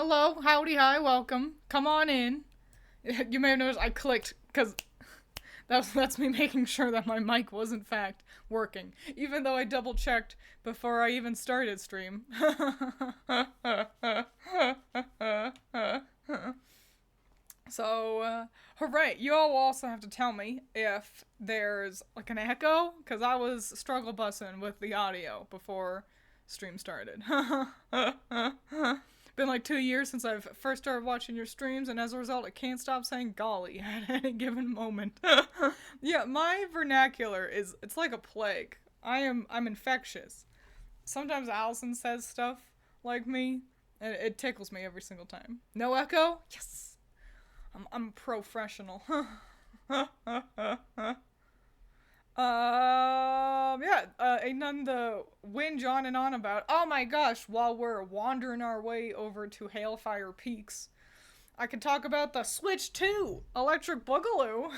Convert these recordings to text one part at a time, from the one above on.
Hello, howdy, hi, welcome. Come on in. You may have noticed I clicked because that's me making sure that my mic was in fact working, even though I double checked before I even started stream. So, hooray! You all will also have to tell me if there's like an echo, because I was struggle bussing with the audio before stream started. Been like 2 years since I've first started watching your streams, and as a result, I can't stop saying golly at any given moment. Yeah, my vernacular it's like a plague. I'm infectious. Sometimes Allison says stuff like me, and it tickles me every single time. No echo? Yes! I'm professional. Yeah, ain't none to whinge on and on about. Oh my gosh, while we're wandering our way over to Hailfire Peaks, I could talk about the Switch 2 Electric Boogaloo.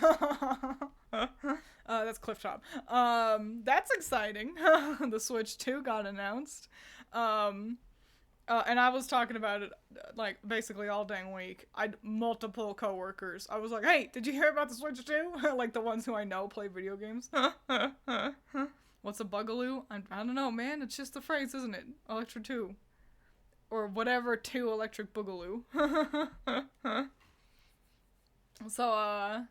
That's Clifftop. That's exciting. The Switch 2 got announced. And I was talking about it like basically all dang week. I'd multiple coworkers. I was like, "Hey, did you hear about the Switch 2?" Like the ones who I know play video games. What's a bugaloo? I don't know, man. It's just the phrase, isn't it? Electric 2. Or whatever 2 electric boogaloo. So,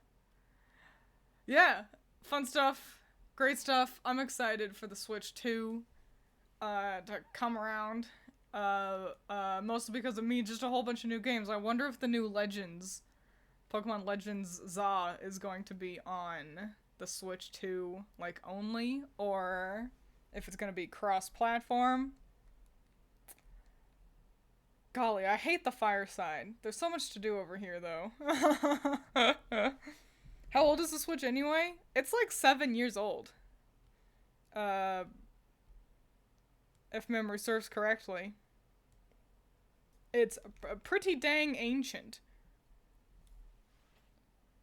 yeah. Fun stuff. Great stuff. I'm excited for the Switch 2 to come around. Mostly because of me, just a whole bunch of new games. I wonder if the new Pokemon Legends ZA is going to be on the Switch 2, like, only, or if it's gonna be cross-platform. Golly, I hate the fireside. There's so much to do over here, though. How old is the Switch anyway? It's like 7 years old. If memory serves correctly. It's pretty dang ancient.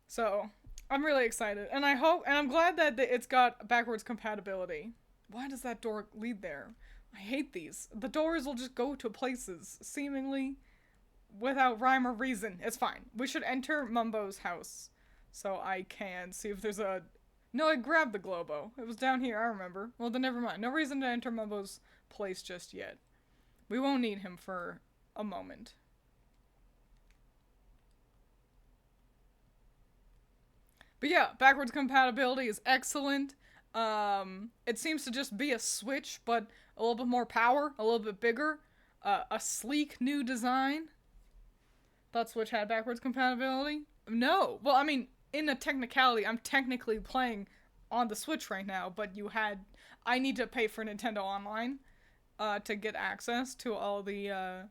So, I'm really excited. And I'm glad that it's got backwards compatibility. Why does that door lead there? I hate these. The doors will just go to places, seemingly without rhyme or reason. It's fine. We should enter Mumbo's house. So I can see if there's a... No, I grabbed the Globo. It was down here, I remember. Well, then never mind. No reason to enter Mumbo's place just yet. We won't need him for a moment. But yeah, backwards compatibility is excellent. It seems to just be a Switch, but a little bit more power, a little bit bigger, a sleek new design. Thought Switch had backwards compatibility? No. Well, I mean, in a technicality, I'm technically playing on the Switch right now, but I need to pay for Nintendo Online to get access to all the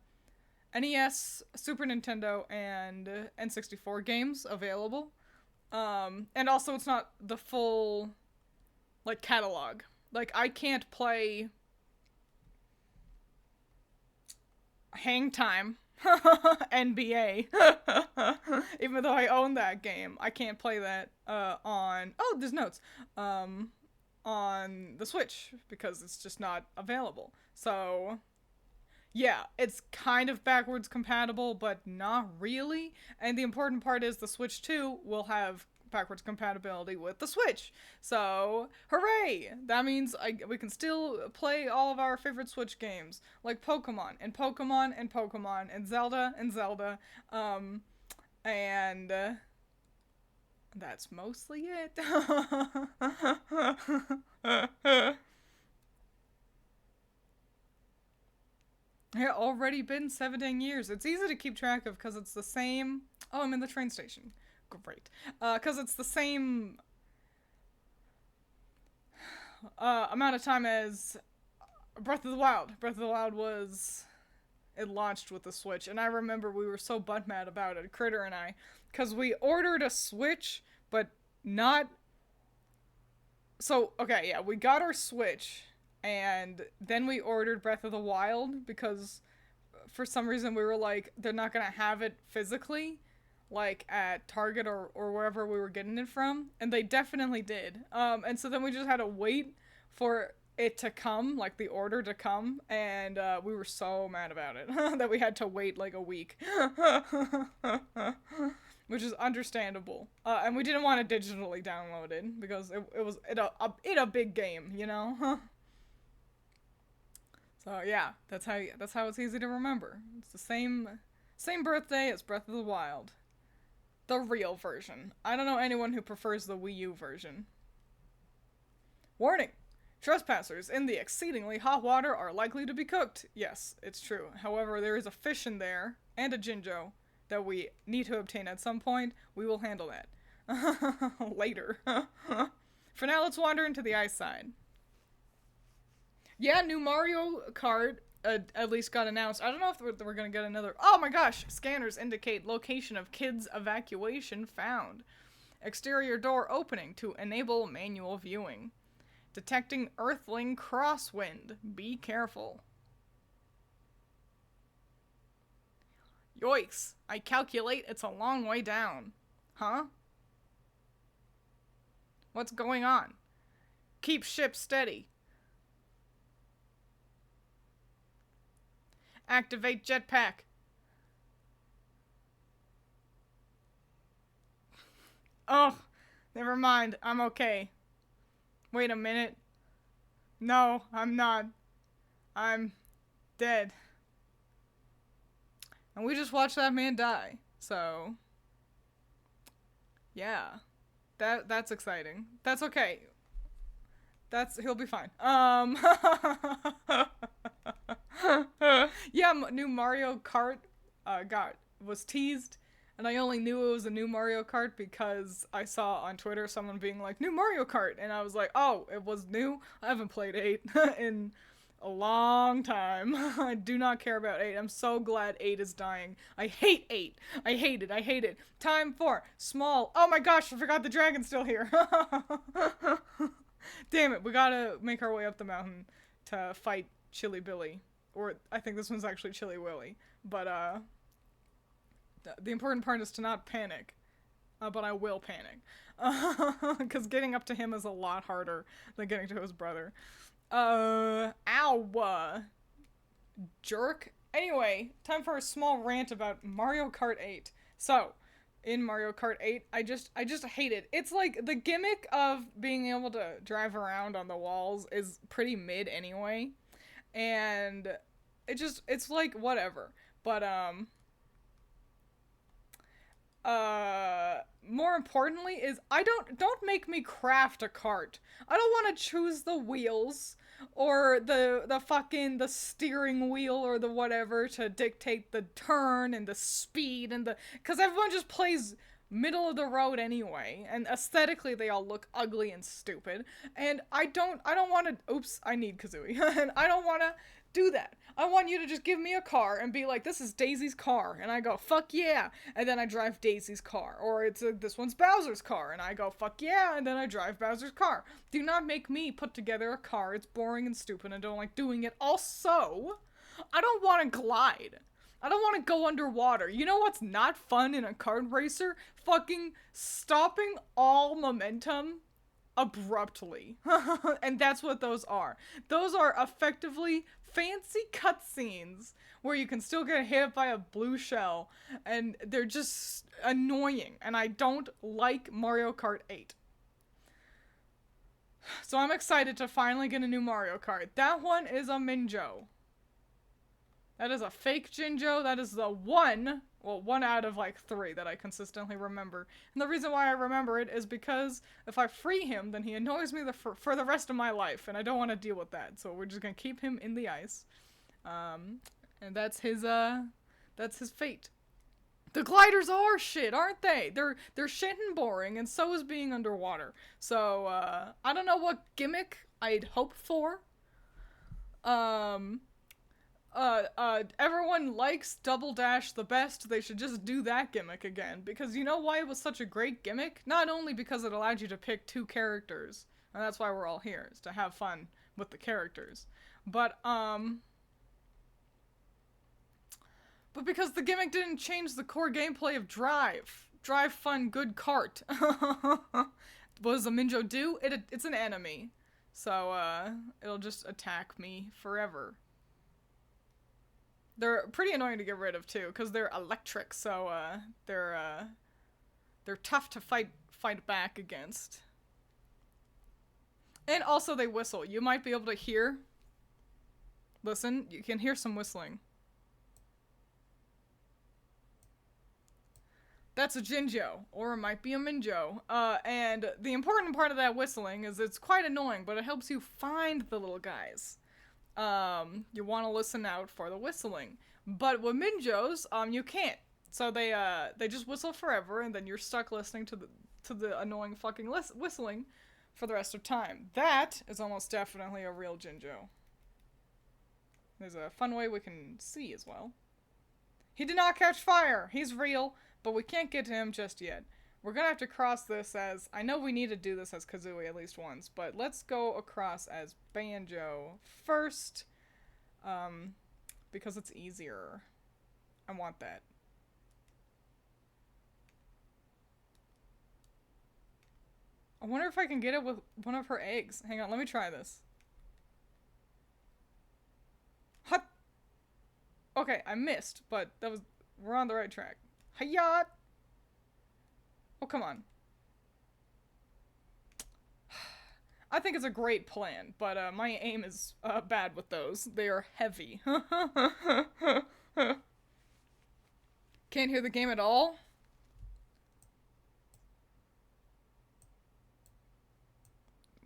NES, Super Nintendo, and N64 games available. And also it's not the full, like, catalog. Like, I can't play Hang Time, NBA, even though I own that game. I can't play that, there's notes, on the Switch, because it's just not available. So, yeah, it's kind of backwards compatible, but not really. And the important part is the Switch 2 will have backwards compatibility with the Switch. So, hooray! That means we can still play all of our favorite Switch games, like Pokemon, and Pokemon, and Pokemon, and Zelda, and Zelda. And that's mostly it. Yeah, already been 7 dang years. It's easy to keep track of because it's the same... Oh, I'm in the train station. Great. Because it's the same amount of time as Breath of the Wild. Breath of the Wild it launched with the Switch, and I remember we were so butt mad about it, Critter and I, because we ordered a Switch, but not... So, okay, yeah, we got our Switch, and then we ordered Breath of the Wild, because for some reason we were like, they're not gonna have it physically, like at Target or wherever we were getting it from, and they definitely did. And so then we just had to wait for it to come, like the order to come, and we were so mad about it that we had to wait like a week. Which is understandable. And we didn't want it digitally downloaded because it was a big game, you know? So yeah, that's how it's easy to remember. It's the same birthday as Breath of the Wild. The real version. I don't know anyone who prefers the Wii U version. Warning! Trespassers in the exceedingly hot water are likely to be cooked. Yes, it's true. However, there is a fish in there, and a Jinjo, that we need to obtain at some point. We will handle that. Later. For now, let's wander into the ice side. Yeah, new Mario Kart at least got announced. I don't know if we're gonna get another... Oh my gosh! Scanners indicate location of kids' evacuation found. Exterior door opening to enable manual viewing. Detecting Earthling crosswind. Be careful. Yoicks. I calculate it's a long way down. Huh? What's going on? Keep ship steady. Activate jetpack. Oh, never mind. I'm okay. Wait a minute. No, I'm not. I'm dead. And we just watched that man die. So, yeah. That's exciting. That's okay. He'll be fine. Yeah, new Mario Kart was teased, and I only knew it was a new Mario Kart because I saw on Twitter someone being like, new Mario Kart, and I was like, oh, it was new? I haven't played 8 in a long time. I do not care about 8. I'm so glad 8 is dying. I hate 8. I hate it. Time for small. Oh my gosh, I forgot the dragon's still here. Damn it, we gotta make our way up the mountain to fight Chili Billy. Or I think this one's actually Chili Willy. But the important part is to not panic. But I will panic. Because getting up to him is a lot harder than getting to his brother. Ow. Jerk. Anyway, time for a small rant about Mario Kart 8. So, in Mario Kart 8, I just hate it. It's like the gimmick of being able to drive around on the walls is pretty mid anyway. And it's like whatever. But more importantly is don't make me craft a cart. I don't want to choose the wheels or the steering wheel or the whatever to dictate the turn and the speed and because everyone just plays middle of the road anyway, and aesthetically they all look ugly and stupid, and I don't want to oops, I need Kazooie. And I don't want to do that. I want you to just give me a car and be like, this is Daisy's car, and I go, fuck yeah, and then I drive Daisy's car. Or it's this one's Bowser's car, and I go, fuck yeah, and then I drive Bowser's car. Do not make me put together a car. It's boring and stupid, and I don't like doing it. Also, I don't want to glide. I don't want to go underwater. You know what's not fun in a kart racer? Fucking stopping all momentum abruptly. And that's what those are. Those are effectively fancy cutscenes where you can still get hit by a blue shell, and they're just annoying, and I don't like Mario Kart 8. So I'm excited to finally get a new Mario Kart. That one is a Minjo. That is a fake Jinjo. That is the one out of like 3 that I consistently remember. And the reason why I remember it is because if I free him, then he annoys me for the rest of my life, and I don't want to deal with that. So we're just gonna keep him in the ice. And that's his fate. The gliders are shit, aren't they? They're shit and boring, and so is being underwater. So, I don't know what gimmick I'd hope for. Everyone likes Double Dash the best. They should just do that gimmick again. Because you know why it was such a great gimmick? Not only because it allowed you to pick 2 characters, and that's why we're all here, is to have fun with the characters. But because the gimmick didn't change the core gameplay of Drive. Drive fun, good kart. What does a Minjo do? It's an enemy. So, it'll just attack me forever. They're pretty annoying to get rid of, too, because they're electric, so, they're tough to fight back against. And also they whistle. You might be able to hear. Listen, you can hear some whistling. That's a Jinjo, or it might be a Minjo. And the important part of that whistling is it's quite annoying, but it helps you find the little guys. You want to listen out for the whistling. But with Minjos, you can't. So they just whistle forever, and then you're stuck listening to the annoying fucking whistling for the rest of time. That is almost definitely a real Jinjo. There's a fun way we can see as well. He did not catch fire! He's real, but we can't get to him just yet. We're gonna have to cross this as... I know we need to do this as Kazooie at least once, but let's go across as Banjo first. Because it's easier. I want that. I wonder if I can get it with one of her eggs. Hang on, let me try this. Hut! Okay, I missed, but that was... We're on the right track. Hayat! Oh, come on. I think it's a great plan, but my aim is bad with those. They are heavy. Can't hear the game at all?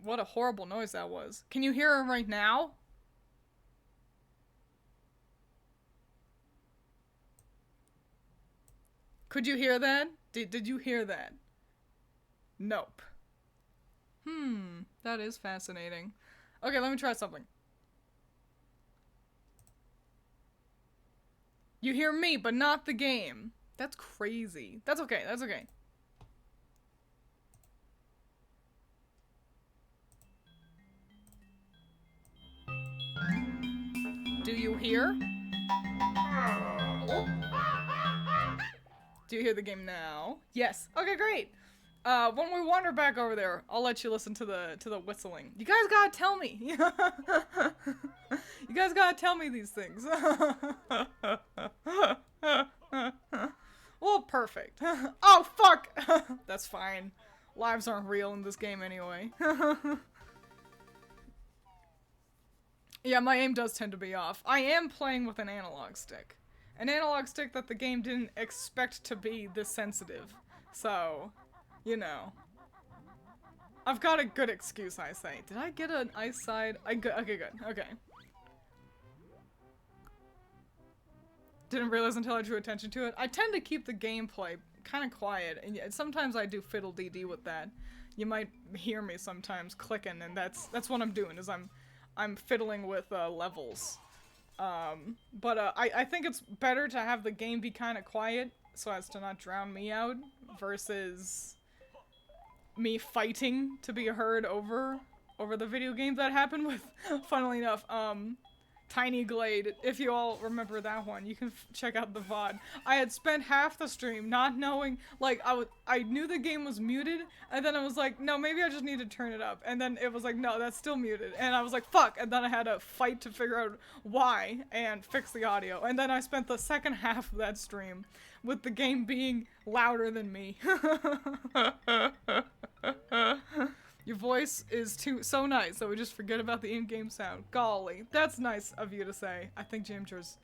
What a horrible noise that was. Can you hear him right now? Could you hear that? Did you hear that? Nope. That is fascinating. Okay, let me try something. You hear me, but not the game. That's crazy. That's okay, that's okay. Do you hear? Do you hear the game now? Yes. Okay, great. When we wander back over there, I'll let you listen to the whistling. You guys gotta tell me. You guys gotta tell me these things. Well, perfect. Oh, fuck! That's fine. Lives aren't real in this game anyway. Yeah, my aim does tend to be off. I am playing with an analog stick. An analog stick that the game didn't expect to be this sensitive. So, you know. I've got a good excuse, I say. Did I get an ice side? Okay, good. Okay. Didn't realize until I drew attention to it. I tend to keep the gameplay kind of quiet, and sometimes I do fiddle-dee-dee with that. You might hear me sometimes clicking, and that's what I'm doing, is I'm fiddling with levels. But I think it's better to have the game be kind of quiet so as to not drown me out versus me fighting to be heard over the video game. That happened with, funnily enough, Tiny Glade. If you all remember that one, you can check out the VOD. I had spent half the stream not knowing, like, I knew the game was muted, and then I was like, no, maybe I just need to turn it up. And then it was like, no, that's still muted. And I was like, fuck. And then I had to fight to figure out why and fix the audio. And then I spent the second half of that stream with the game being louder than me. Your voice is so nice that we just forget about the in-game sound. Golly, that's nice of you to say. I think Jamjers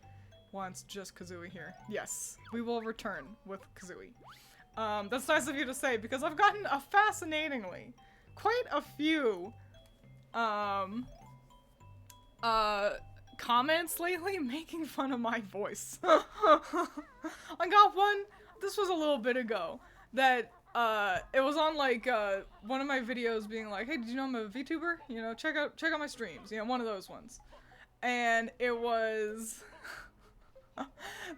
wants just Kazooie here. Yes, we will return with Kazooie. That's nice of you to say because I've gotten fascinatingly quite a few comments lately making fun of my voice. I got one, this was a little bit ago, that it was on like one of my videos being like, hey, did you know I'm a VTuber? You know, check out my streams. You know, one of those ones. And it was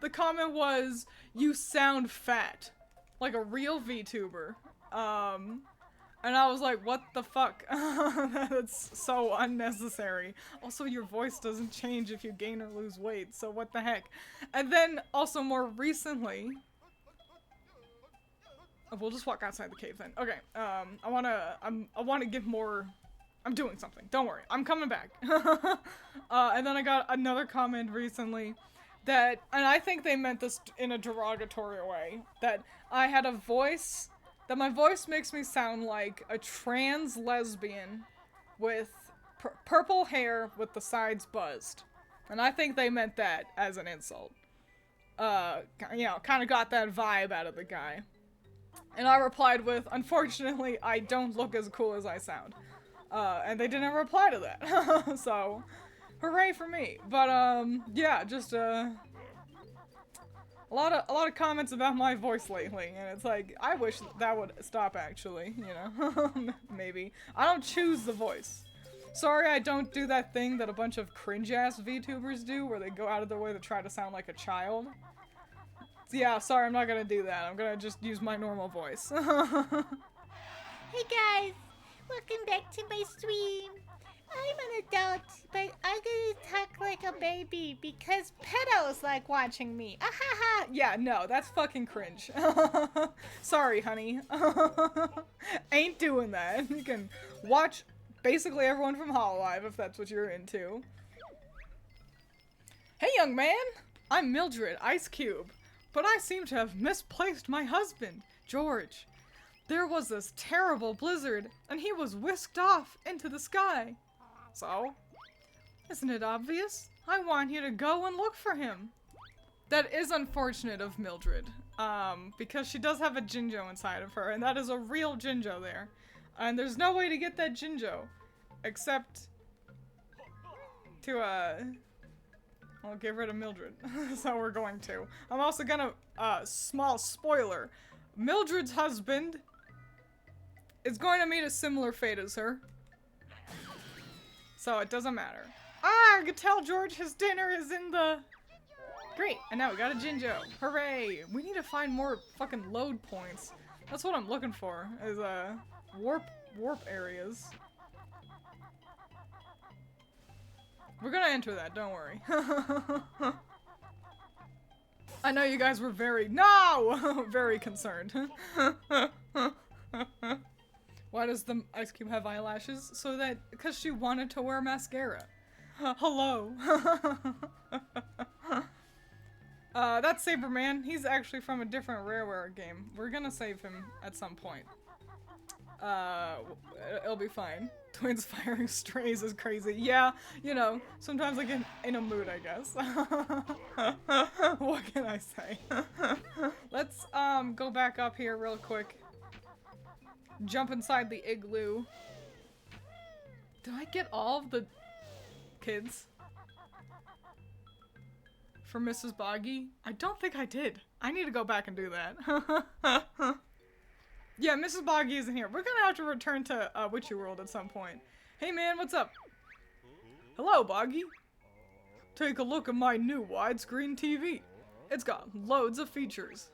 the comment was, you sound fat. Like a real VTuber. And I was like, what the fuck? That's so unnecessary. Also, your voice doesn't change if you gain or lose weight, so what the heck? And then also more recently, we'll just walk outside the cave then. Okay, I wanna give more, I'm doing something. Don't worry. I'm coming back. And then I got another comment recently that, and I think they meant this in a derogatory way, that I had a voice, that my voice makes me sound like a trans lesbian with purple hair with the sides buzzed. And I think they meant that as an insult. You know, kind of got that vibe out of the guy. And I replied with, unfortunately, I don't look as cool as I sound. And they didn't reply to that. So, hooray for me. But, yeah, just, a lot of comments about my voice lately, and it's like, I wish that would stop actually, you know? Maybe. I don't choose the voice. Sorry I don't do that thing that a bunch of cringe-ass VTubers do, where they go out of their way to try to sound like a child. Yeah, sorry, I'm not gonna do that. I'm gonna just use my normal voice. Hey guys, welcome back to my stream. I'm an adult, but I'm gonna talk like a baby because pedos like watching me. Ahaha! Yeah, no, that's fucking cringe. Sorry, honey. Ain't doing that. You can watch basically everyone from Hololive if that's what you're into. Hey, young man! I'm Mildred Ice Cube. But I seem to have misplaced my husband, George. There was this terrible blizzard, and he was whisked off into the sky. So, isn't it obvious? I want you to go and look for him. That is unfortunate of Mildred, because she does have a Jinjo inside of her, and that is a real Jinjo there. And there's no way to get that Jinjo, except to, I'll get rid of Mildred. So we're going to. I'm also gonna, small spoiler. Mildred's husband is going to meet a similar fate as her. So it doesn't matter. Ah, I can tell George his dinner is in the... Great, and now we got a Jinjo. Hooray! We need to find more fucking load points. That's what I'm looking for, is, warp areas. We're gonna enter that, don't worry. I know you guys were very concerned. Why does the Ice Cube have eyelashes? So that, because she wanted to wear mascara. Hello. That's Saberman. He's actually from a different Rareware game. We're gonna save him at some point. It'll be fine. Twiins firing strays is crazy. Yeah, you know, sometimes I get in a mood, I guess. What can I say? Let's, go back up here real quick. Jump inside the igloo. Did I get all of the kids for Mrs. Boggy? I don't think I did. I need to go back and do that. Yeah, Mrs. Boggy isn't here. We're gonna have to return to Witchy World at some point. Hey man, what's up? Hello, Boggy. Take a look at my new widescreen TV. It's got loads of features.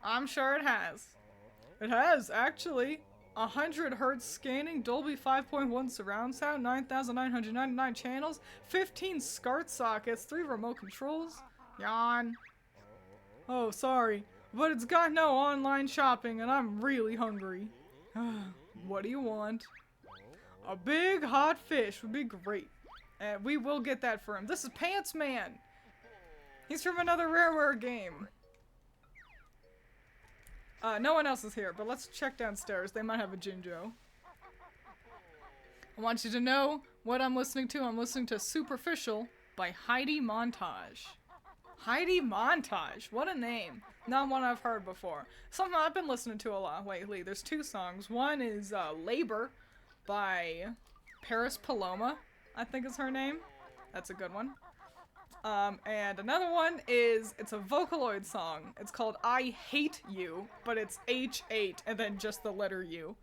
I'm sure it has. It has, actually. 100 Hz scanning, Dolby 5.1 surround sound, 9,999 channels, 15 SCART sockets, 3 remote controls. Yawn. Oh, sorry. But it's got no online shopping and I'm really hungry. What do you want? A big hot fish would be great. And we will get that for him. This is Pants Man. He's from another Rareware game. No one else is here, but let's check downstairs. They might have a Jinjo. I want you to know what I'm listening to. I'm listening to Superficial by Heidi Montage. Heidi Montage. What a name. Not one I've heard before. Something I've been listening to a lot lately. There's 2 songs. One is Labor by Paris Paloma, I think is her name. That's a good one. And another one is, it's a Vocaloid song. It's called I Hate You, but it's H8 and then just the letter U.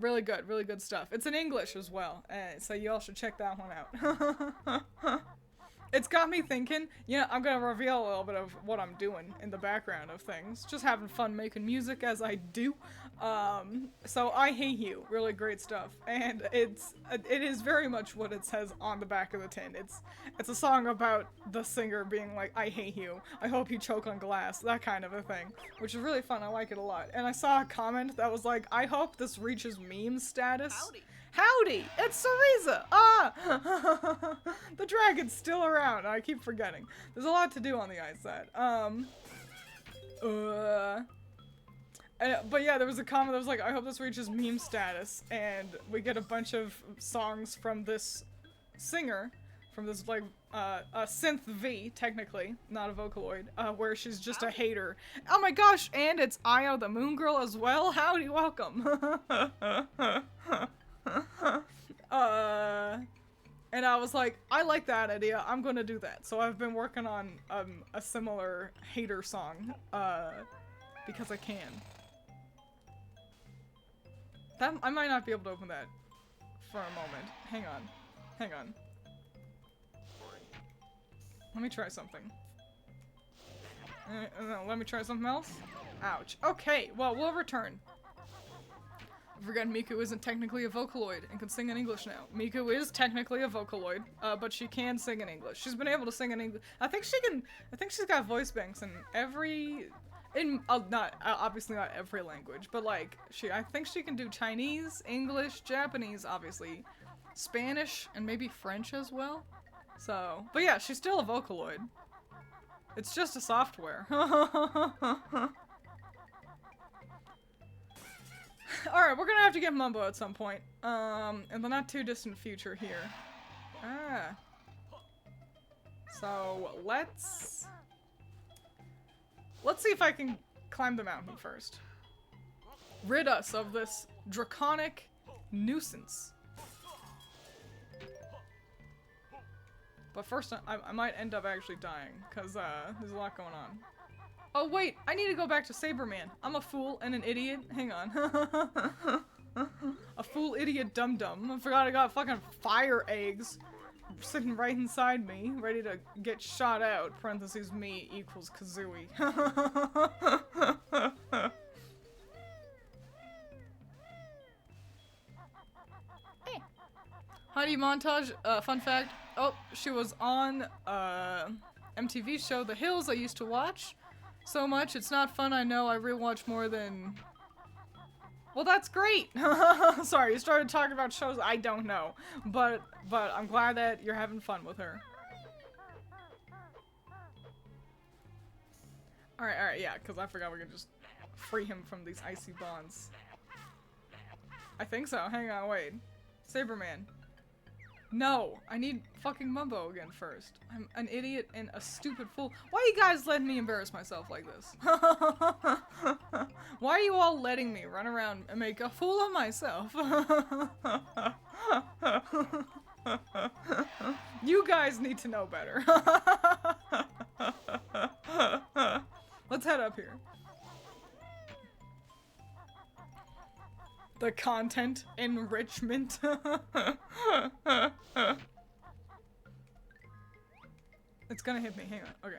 Really good stuff. It's in English as well, so you all should check that one out. It's got me thinking, you know, I'm gonna reveal a little bit of what I'm doing in the background of things. Just having fun making music as I do. So I Hate You, really great stuff. And it is very much what it says on the back of the tin. It's a song about the singer being like, I hate you, I hope you choke on glass, that kind of a thing. Which is really fun, I like it a lot. And I saw a comment that was like, I hope this reaches meme status. Howdy. Howdy, it's Cereza! Ah! The dragon's still around. I keep forgetting. There's a lot to do on the ice side. But yeah, there was a comment that was like, I hope this reaches meme status, and we get a bunch of songs from this singer, from this, like, a synth V, technically, not a Vocaloid, where she's just a hater. Oh my gosh, and it's Io the Moon Girl as well? Howdy, welcome! And I was like, I like that idea, I'm gonna do that. So I've been working on, a similar hater song, because I can. I might not be able to open that for a moment. Hang on. Hang on. Let me try something. No, let me try something else. Ouch. Okay, well, we'll return. Forget Miku isn't technically a Vocaloid and can sing in English now. Miku is technically a Vocaloid, but she can sing in English. She's been able to sing in English. I think she's got voice banks in not obviously not every language, but like I think she can do Chinese, English, Japanese, obviously, Spanish, and maybe French as well. So, but yeah, she's still a Vocaloid. It's just a software. Alright, we're gonna have to get Mumbo at some point. In the not too distant future here. So, let's see if I can climb the mountain first. Rid us of this draconic nuisance. But first, I might end up actually dying, because there's a lot going on. Oh wait, I need to go back to Saberman. I'm a fool and an idiot. Hang on. A fool, idiot, dum-dum. I forgot I got fucking fire eggs sitting right inside me, ready to get shot out. Parentheses me equals Kazooie. Hey. Heidi montage, fun fact. Oh, she was on MTV show The Hills I used to watch so much. It's not fun, I know. I rewatch more than... Well, that's great! Sorry, you started talking about shows I don't know. But I'm glad that you're having fun with her. Alright, yeah, because I forgot we could just free him from these icy bonds. I think so. Hang on, wait. Saberman. No, I need fucking Mumbo again first. I'm an idiot and a stupid fool. Why are you guys letting me embarrass myself like this? Why are you all letting me run around and make a fool of myself? You guys need to know better. Let's head up here. The content enrichment. It's gonna hit me. Hang on. Okay.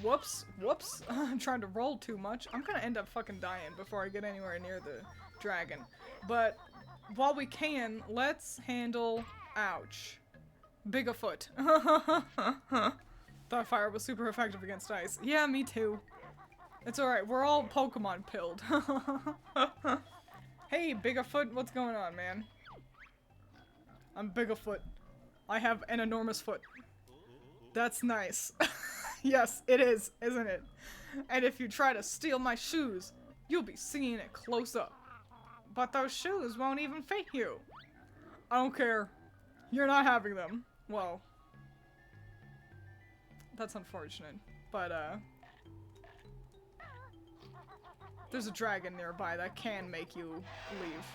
Whoops. I'm trying to roll too much. I'm gonna end up fucking dying before I get anywhere near the dragon. But while we can, let's handle... Ouch. Bigafoot. Thought fire was super effective against ice. Yeah, me too. It's alright, we're all Pokemon pilled. Hey, Bigafoot, what's going on, man? I'm Bigafoot. I have an enormous foot. That's nice. Yes, it is, isn't it? And if you try to steal my shoes, you'll be seeing it close up. But those shoes won't even fit you. I don't care. You're not having them. Well, that's unfortunate, but, there's a dragon nearby that can make you leave.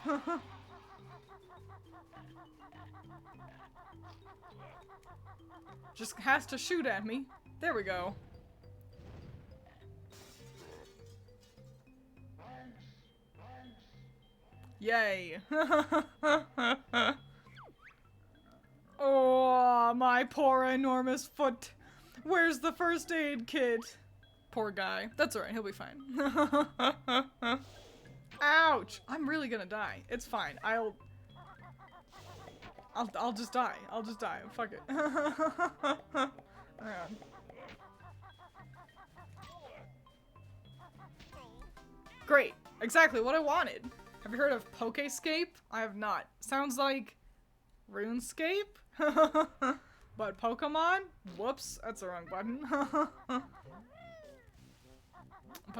Just has to shoot at me. There we go. Yay. Oh, my poor enormous foot. Where's the first aid kit? Poor guy. That's alright, he'll be fine. Ouch! I'm really gonna die. It's fine. I'll just die. I'll just die. Fuck it. Hang on. Great. Exactly what I wanted. Have you heard of Pokescape? I have not. Sounds like RuneScape? But Pokemon? Whoops, that's the wrong button. But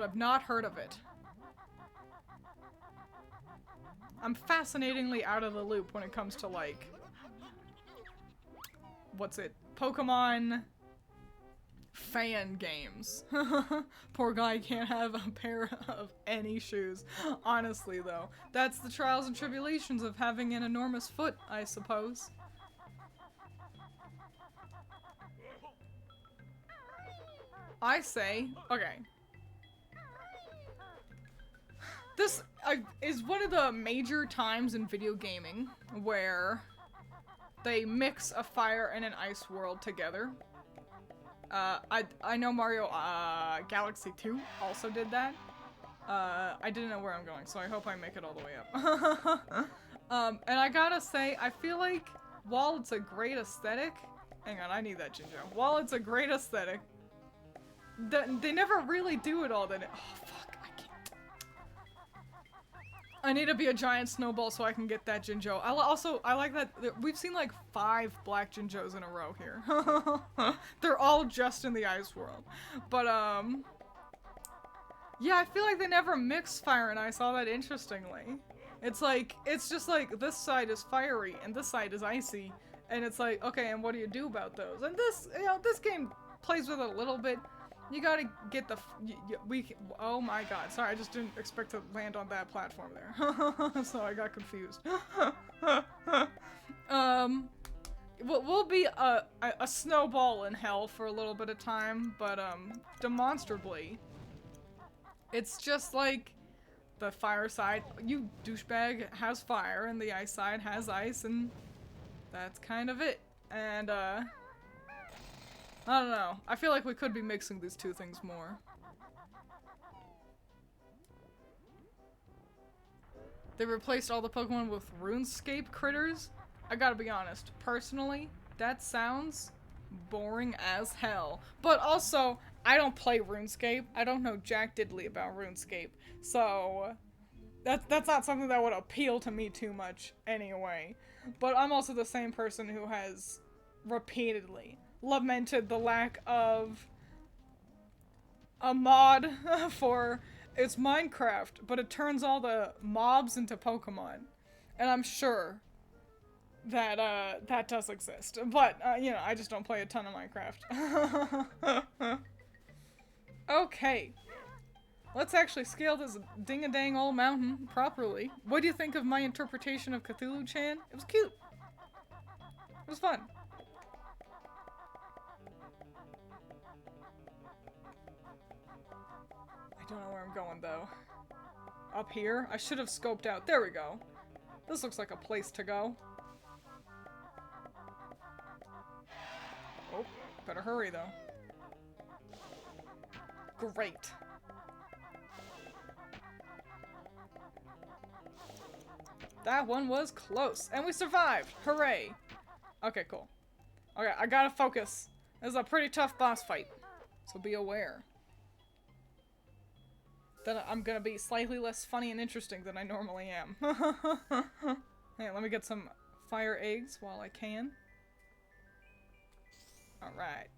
I've not heard of it. I'm fascinatingly out of the loop when it comes to, like, what's it? Pokemon fan games. Poor guy can't have a pair of any shoes. Honestly, though. That's the trials and tribulations of having an enormous foot, I suppose. I say, okay. This is one of the major times in video gaming where they mix a fire and an ice world together. I know Mario Galaxy 2 also did that. I didn't know where I'm going, so I hope I make it all the way up. And I gotta say, I feel like while it's a great aesthetic, hang on, I need that Jinjo. While it's a great aesthetic, they never really do it all. Oh fuck, I can't. I need to be a giant snowball so I can get that Jinjo. I like that we've seen like 5 black Jinjos in a row here. They're all just in the ice world. But yeah, I feel like they never mix fire and ice all that interestingly. It's just like this side is fiery and this side is icy, and it's like, okay, and what do you do about those? And this, you know, this game plays with it a little bit. You gotta get the, oh my god, sorry, I just didn't expect to land on that platform there. So I got confused. We'll be a snowball in hell for a little bit of time, but demonstrably, it's just like the fire side, you douchebag, has fire, and the ice side has ice, and that's kind of it. And I don't know. I feel like we could be mixing these two things more. They replaced all the Pokemon with RuneScape critters. I gotta be honest, personally, that sounds boring as hell. But also, I don't play RuneScape. I don't know jack diddly about RuneScape. So, that's not something that would appeal to me too much anyway. But I'm also the same person who has repeatedly lamented the lack of a mod for it's Minecraft, but it turns all the mobs into Pokemon. And I'm sure that that does exist. But you know, I just don't play a ton of Minecraft. Okay. Let's actually scale this ding-a-dang old mountain properly. What do you think of my interpretation of Cthulhu-chan? It was cute. It was fun. I don't know where I'm going, though. Up here? I should have scoped out. There we go. This looks like a place to go. Oh, better hurry, though. Great. That one was close. And we survived! Hooray! Okay, cool. Okay, I gotta focus. This is a pretty tough boss fight. So be aware that I'm gonna be slightly less funny and interesting than I normally am. Hey, let me get some fire eggs while I can. Alright.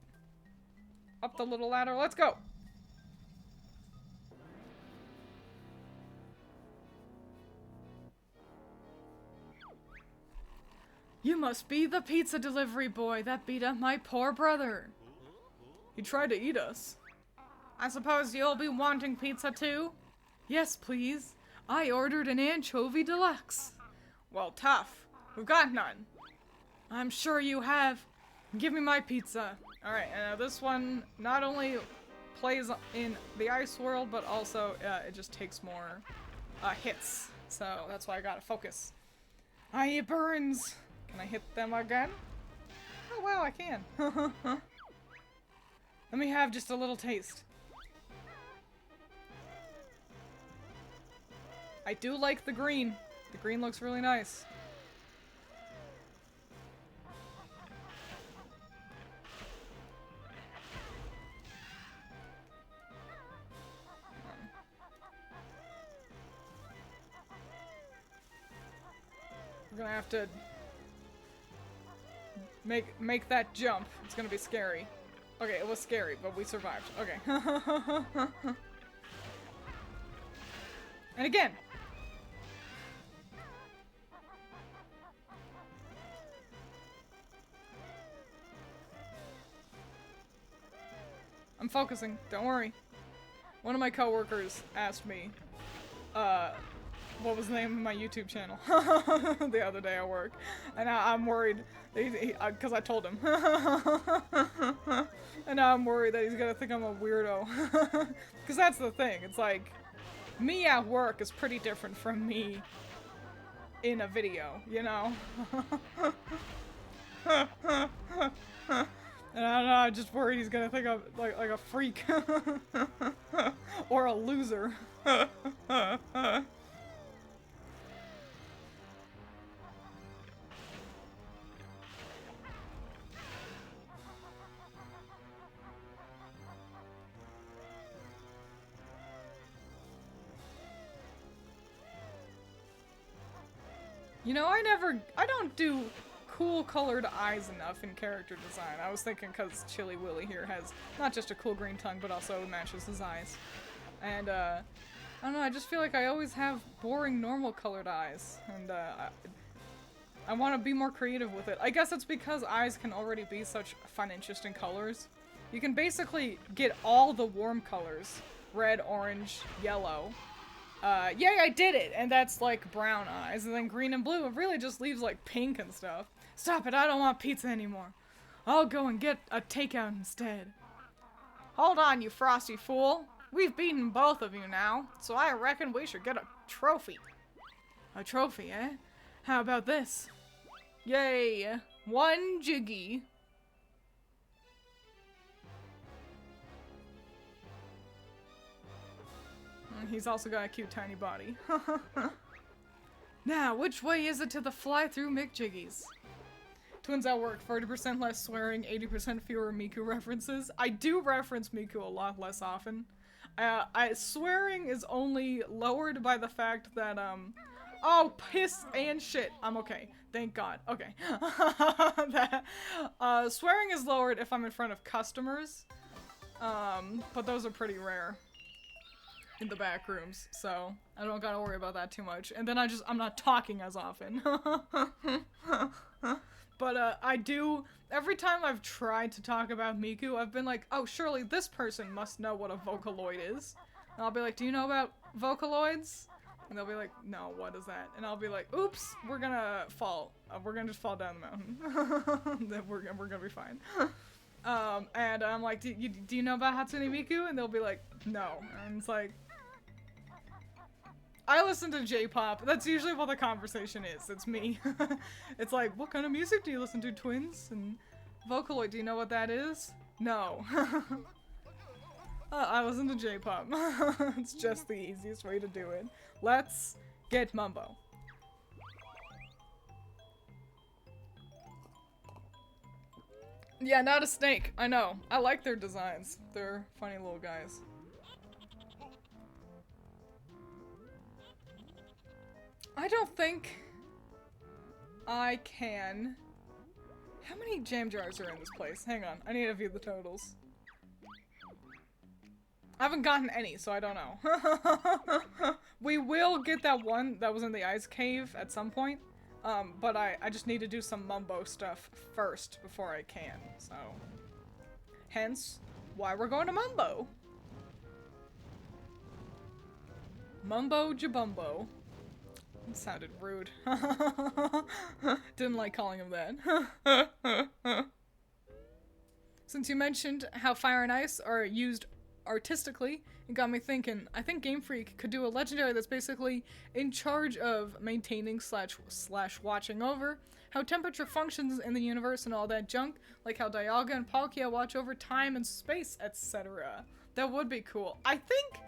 Up the little ladder, let's go! You must be the pizza delivery boy that beat up my poor brother. He tried to eat us. I suppose you'll be wanting pizza too? Yes, please. I ordered an anchovy deluxe. Well, tough. We've got none. I'm sure you have. Give me my pizza. Alright, and this one not only plays in the ice world, but also it just takes more hits. So that's why I gotta focus. Aye, it burns. Can I hit them again? Oh wow, I can. Let me have just a little taste. I do like the green. The green looks really nice. We're gonna have to make that jump. It's gonna be scary. Okay, it was scary, but we survived. Okay. And again. I'm focusing, don't worry. One of my coworkers asked me, what was the name of my YouTube channel the other day at work, and I'm worried because I told him, and now I'm worried that he's gonna think I'm a weirdo, because that's the thing. It's like me at work is pretty different from me in a video, you know. And I don't know, I'm just worried he's gonna think I'm like a freak or a loser. You know, I don't do cool colored eyes enough in character design. I was thinking because Chili Willy here has not just a cool green tongue, but also matches his eyes. And, I don't know, I just feel like I always have boring normal colored eyes. And, I want to be more creative with it. I guess it's because eyes can already be such fun, interesting colors. You can basically get all the warm colors. Red, orange, yellow. Yay, I did it! And that's like brown eyes. And then green and blue, it really just leaves like pink and stuff. Stop it, I don't want pizza anymore. I'll go and get a takeout instead. Hold on, you frosty fool. We've beaten both of you now, so I reckon we should get a trophy. A trophy, eh? How about this? Yay! 1 Jiggy. He's also got a cute tiny body. Now, which way is it to the fly-through McJiggies? Twiins at work, 40% less swearing, 80% fewer Miku references. I do reference Miku a lot less often. Swearing is only lowered by the fact that, oh, piss and shit. I'm okay. Thank God. Okay. Swearing is lowered if I'm in front of customers. But those are pretty rare in the back rooms, so I don't gotta worry about that too much. And then I'm not talking as often. But, I do, every time I've tried to talk about Miku, I've been like, oh, surely this person must know what a Vocaloid is. And I'll be like, do you know about Vocaloids? And they'll be like, no, what is that? And I'll be like, oops, we're gonna fall. We're gonna just fall down the mountain. Then we're gonna be fine. And I'm like, do you know about Hatsune Miku? And they'll be like, no. And it's like, I listen to J-pop. That's usually what the conversation is. It's me. It's like, what kind of music do you listen to, Twiins? And Vocaloid, do you know what that is? No. I listen to J-pop. It's just the easiest way to do it. Let's get Mumbo. Yeah, not a snake. I know. I like their designs. They're funny little guys. I don't think I can... How many jam jars are in this place? Hang on, I need to view the totals. I haven't gotten any, so I don't know. We will get that one that was in the ice cave at some point. But I just need to do some Mumbo stuff first before I can, so... Hence, why we're going to Mumbo. Mumbo Jabumbo. It sounded rude. Didn't like calling him that. Since you mentioned how fire and ice are used artistically, it got me thinking, I think Game Freak could do a legendary that's basically in charge of maintaining slash watching over how temperature functions in the universe and all that junk, like how Dialga and Palkia watch over time and space, etc. That would be cool. I think...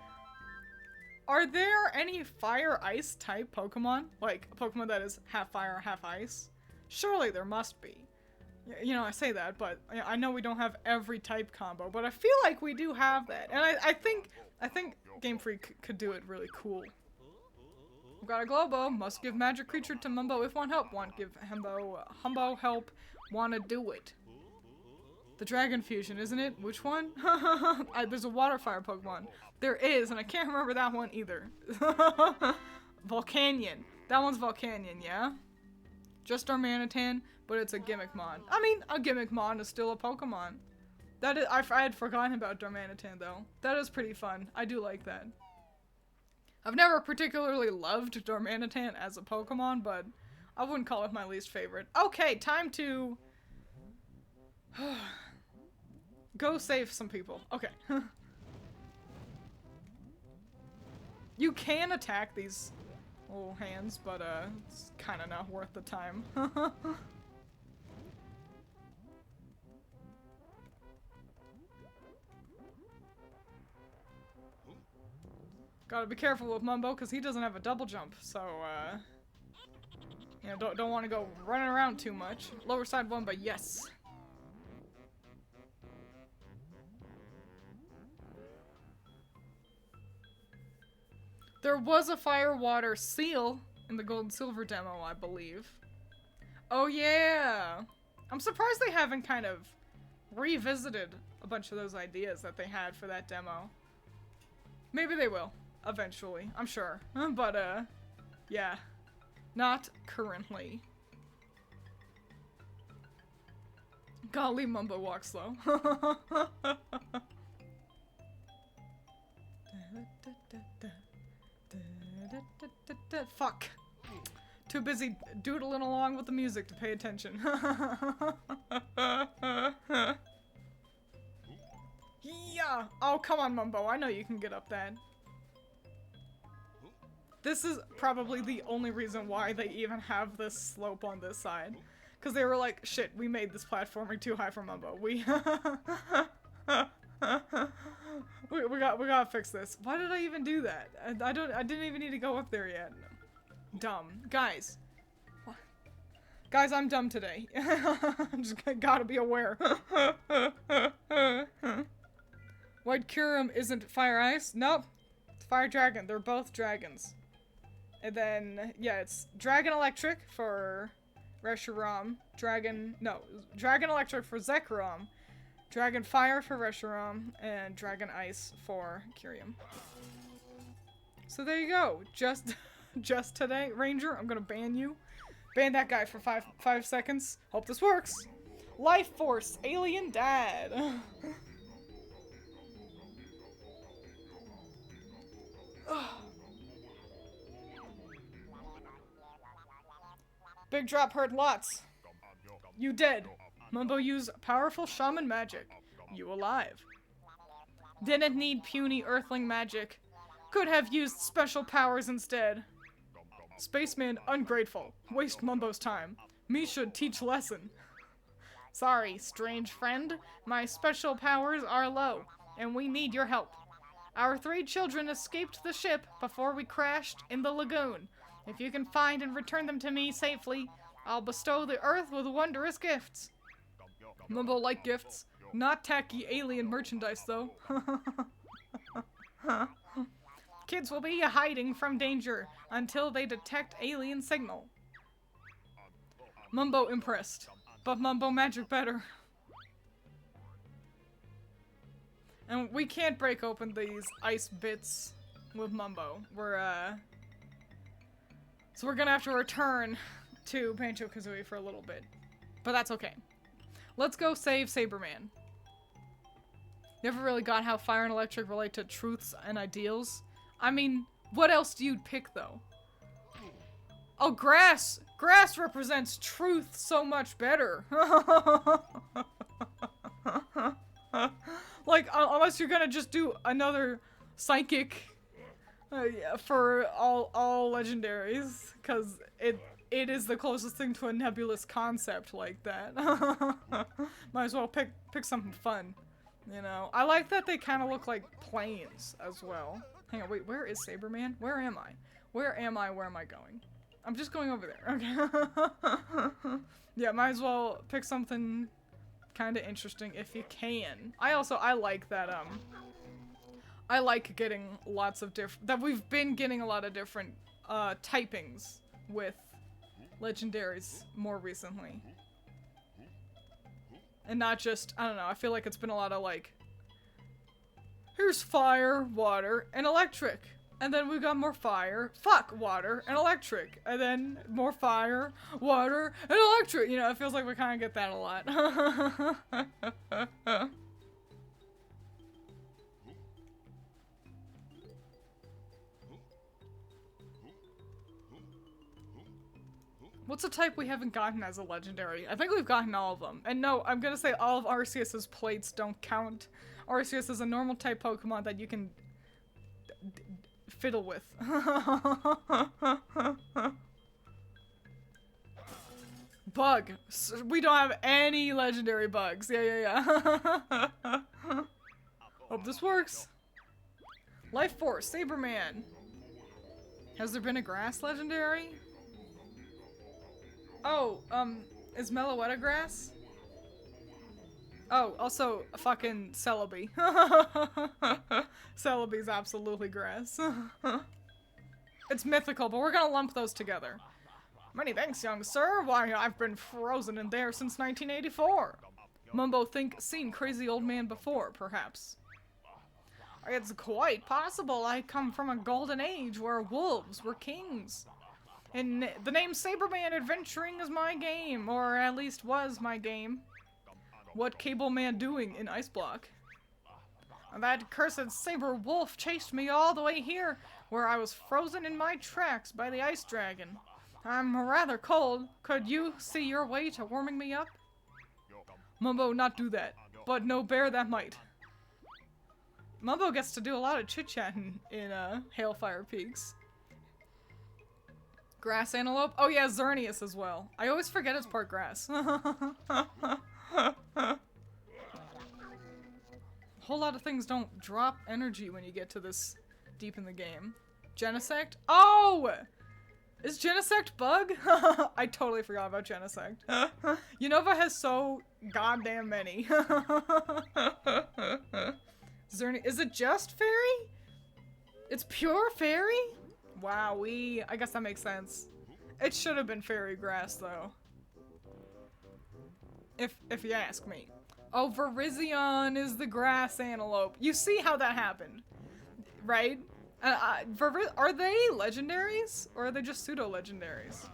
Are there any fire-ice type Pokemon? Like, a Pokemon that is half fire, half ice? Surely there must be. You know, I say that, but I know we don't have every type combo, but I feel like we do have that. And I think Game Freak could do it really cool. We've got a Globo. Must give magic creature to Mumbo if want help. Want give Humbo help. Wanna do it. The Dragon Fusion, isn't it? Which one? There's a water fire Pokemon. There is, and I can't remember that one either. Volcanion. That one's Volcanion, yeah? Just Darmanitan, but it's a gimmick mon. I mean, a gimmick mon is still a Pokemon. That is, I had forgotten about Darmanitan though. That is pretty fun. I do like that. I've never particularly loved Darmanitan as a Pokemon, but I wouldn't call it my least favorite. Okay, time to go save some people. Okay. You can attack these little hands, but it's kind of not worth the time. Gotta be careful with Mumbo, because he doesn't have a double jump, so, yeah, don't want to go running around too much. Lower side one, but yes. There was a fire water seal in the gold and silver demo, I believe. Oh yeah! I'm surprised they haven't kind of revisited a bunch of those ideas that they had for that demo. Maybe they will. Eventually, I'm sure. But, yeah. Not currently. Golly, Mumbo walk slow. Fuck. Too busy doodling along with the music to pay attention. Yeah! Oh, come on, Mumbo. I know you can get up that. This is probably the only reason why they even have this slope on this side. Because they were like, shit, we made this platforming too high for Mumbo. We gotta fix this. Why did I even do that? I didn't even need to go up there yet. Dumb. Guys. What? Guys, I'm dumb today. I'm just gotta be aware. White Kyurem isn't Fire Ice? Nope. It's Fire Dragon. They're both dragons. And then, yeah, it's Dragon Electric for Reshiram. Dragon Electric for Zekrom. Dragon Fire for Reshiram. And Dragon Ice for Kyurem. So there you go. Just today, Ranger, I'm gonna ban you. Ban that guy for five seconds. Hope this works. Life Force, Alien Dad. Big drop hurt lots. You dead. Mumbo used powerful shaman magic. You alive. Didn't need puny earthling magic. Could have used special powers instead. Spaceman ungrateful. Waste Mumbo's time. Me should teach lesson. Sorry, strange friend. My special powers are low, and we need your help. Our 3 children escaped the ship before we crashed in the lagoon. If you can find and return them to me safely, I'll bestow the earth with wondrous gifts. Mumbo like gifts. Not tacky alien merchandise, though. Kids will be hiding from danger until they detect alien signal. Mumbo impressed, but Mumbo magic better. And we can't break open these ice bits with Mumbo. So we're gonna have to return to Banjo-Kazooie for a little bit. But that's okay. Let's go save Saberman. Never really got how fire and electric relate to truths and ideals. I mean, what else do you pick, though? Oh, grass! Grass represents truth so much better. Like, unless you're gonna just do another psychic yeah, for all legendaries, because it is the closest thing to a nebulous concept like that. Might as well pick something fun, you know. I like that they kind of look like planes as well. Hang on, wait, where is Saberman? Where am I? Where am I? Where am I going? I'm just going over there. Okay. Yeah, might as well pick something kind of interesting if you can. I like that, I like getting lots of that we've been getting a lot of different, typings with legendaries more recently. And not just, I don't know, I feel like it's been a lot of like, here's fire, water, and electric. And then we got more fire, water, and electric. And then more fire, water, and electric. You know, it feels like we kind of get that a lot. What's a type we haven't gotten as a legendary? I think we've gotten all of them. And no, I'm gonna say all of Arceus's plates don't count. Arceus is a normal type Pokemon that you can fiddle with. Bug. We don't have any legendary bugs. Yeah. Hope this works. Life Force, Saberman. Has there been a grass legendary? Oh, is Meloetta grass? Oh, also fucking Celebi. Celebi's absolutely grass. It's mythical, but we're gonna lump those together. Many thanks, young sir. Why, I've been frozen in there since 1984. Mumbo seen crazy old man before, perhaps. It's quite possible I come from a golden age where wolves were kings. And the name Saberman Adventuring is my game, or at least was my game. What Cable Man doing in Ice Block? That cursed saber wolf chased me all the way here, where I was frozen in my tracks by the ice dragon. I'm rather cold. Could you see your way to warming me up? Mumbo not do that, but no bear that might. Mumbo gets to do a lot of chit-chatting in Hailfire Peaks. Grass antelope? Oh yeah, Xerneas as well. I always forget it's part grass. Whole lot of things don't drop energy when you get to this deep in the game. Genesect? Oh! Is Genesect bug? I totally forgot about Genesect. Unova has so goddamn many. Is it just fairy? It's pure fairy? Wowee. I guess that makes sense. It should have been fairy grass though. If you ask me. Oh, Virizion is the grass antelope. You see how that happened, right? Are they legendaries or are they just pseudo-legendaries?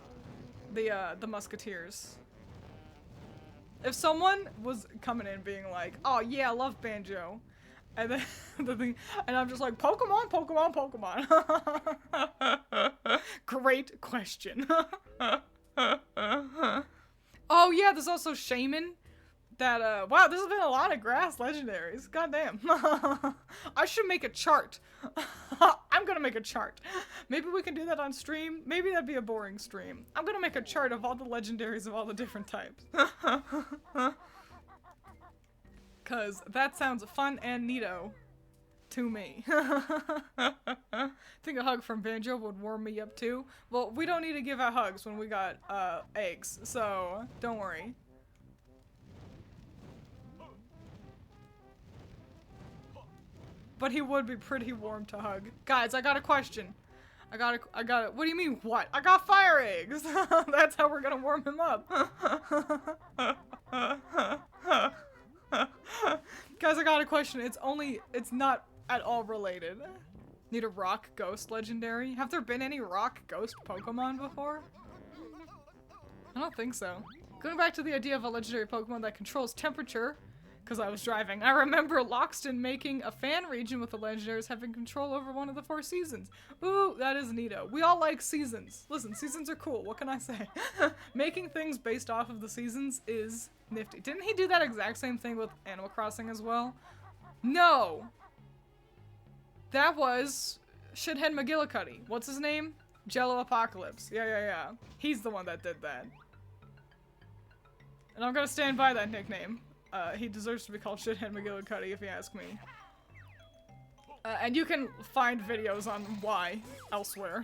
The musketeers. If someone was coming in being like, "Oh yeah, I love Banjo," and then and I'm just like, "Pokemon, Pokemon, Pokemon." Great question. Oh yeah, there's also Shaman. That, wow, there's been a lot of grass legendaries. Goddamn. I should make a chart. I'm gonna make a chart. Maybe we can do that on stream. Maybe that'd be a boring stream. I'm gonna make a chart of all the legendaries of all the different types. Cause that sounds fun and neato to me. I think a hug from Banjo would warm me up too. Well, we don't need to give out hugs when we got, eggs, so don't worry. But he would be pretty warm to hug. Guys, I got a question. I got it. What do you mean, what? I got fire eggs! That's how we're gonna warm him up. Guys, I got a question. It's not at all related. Need a rock ghost legendary? Have there been any rock ghost Pokemon before? I don't think so. Going back to the idea of a legendary Pokemon that controls temperature, because I was driving. I remember Loxton making a fan region with the legendaries having control over one of the 4 seasons. Ooh, that is neato. We all like seasons. Listen, seasons are cool. What can I say? Making things based off of the seasons is nifty. Didn't he do that exact same thing with Animal Crossing as well? No! That was Shithead McGillicuddy. What's his name? Jello Apocalypse. Yeah. He's the one that did that. And I'm gonna stand by that nickname. He deserves to be called Shithead McGillicuddy if you ask me. And you can find videos on why elsewhere.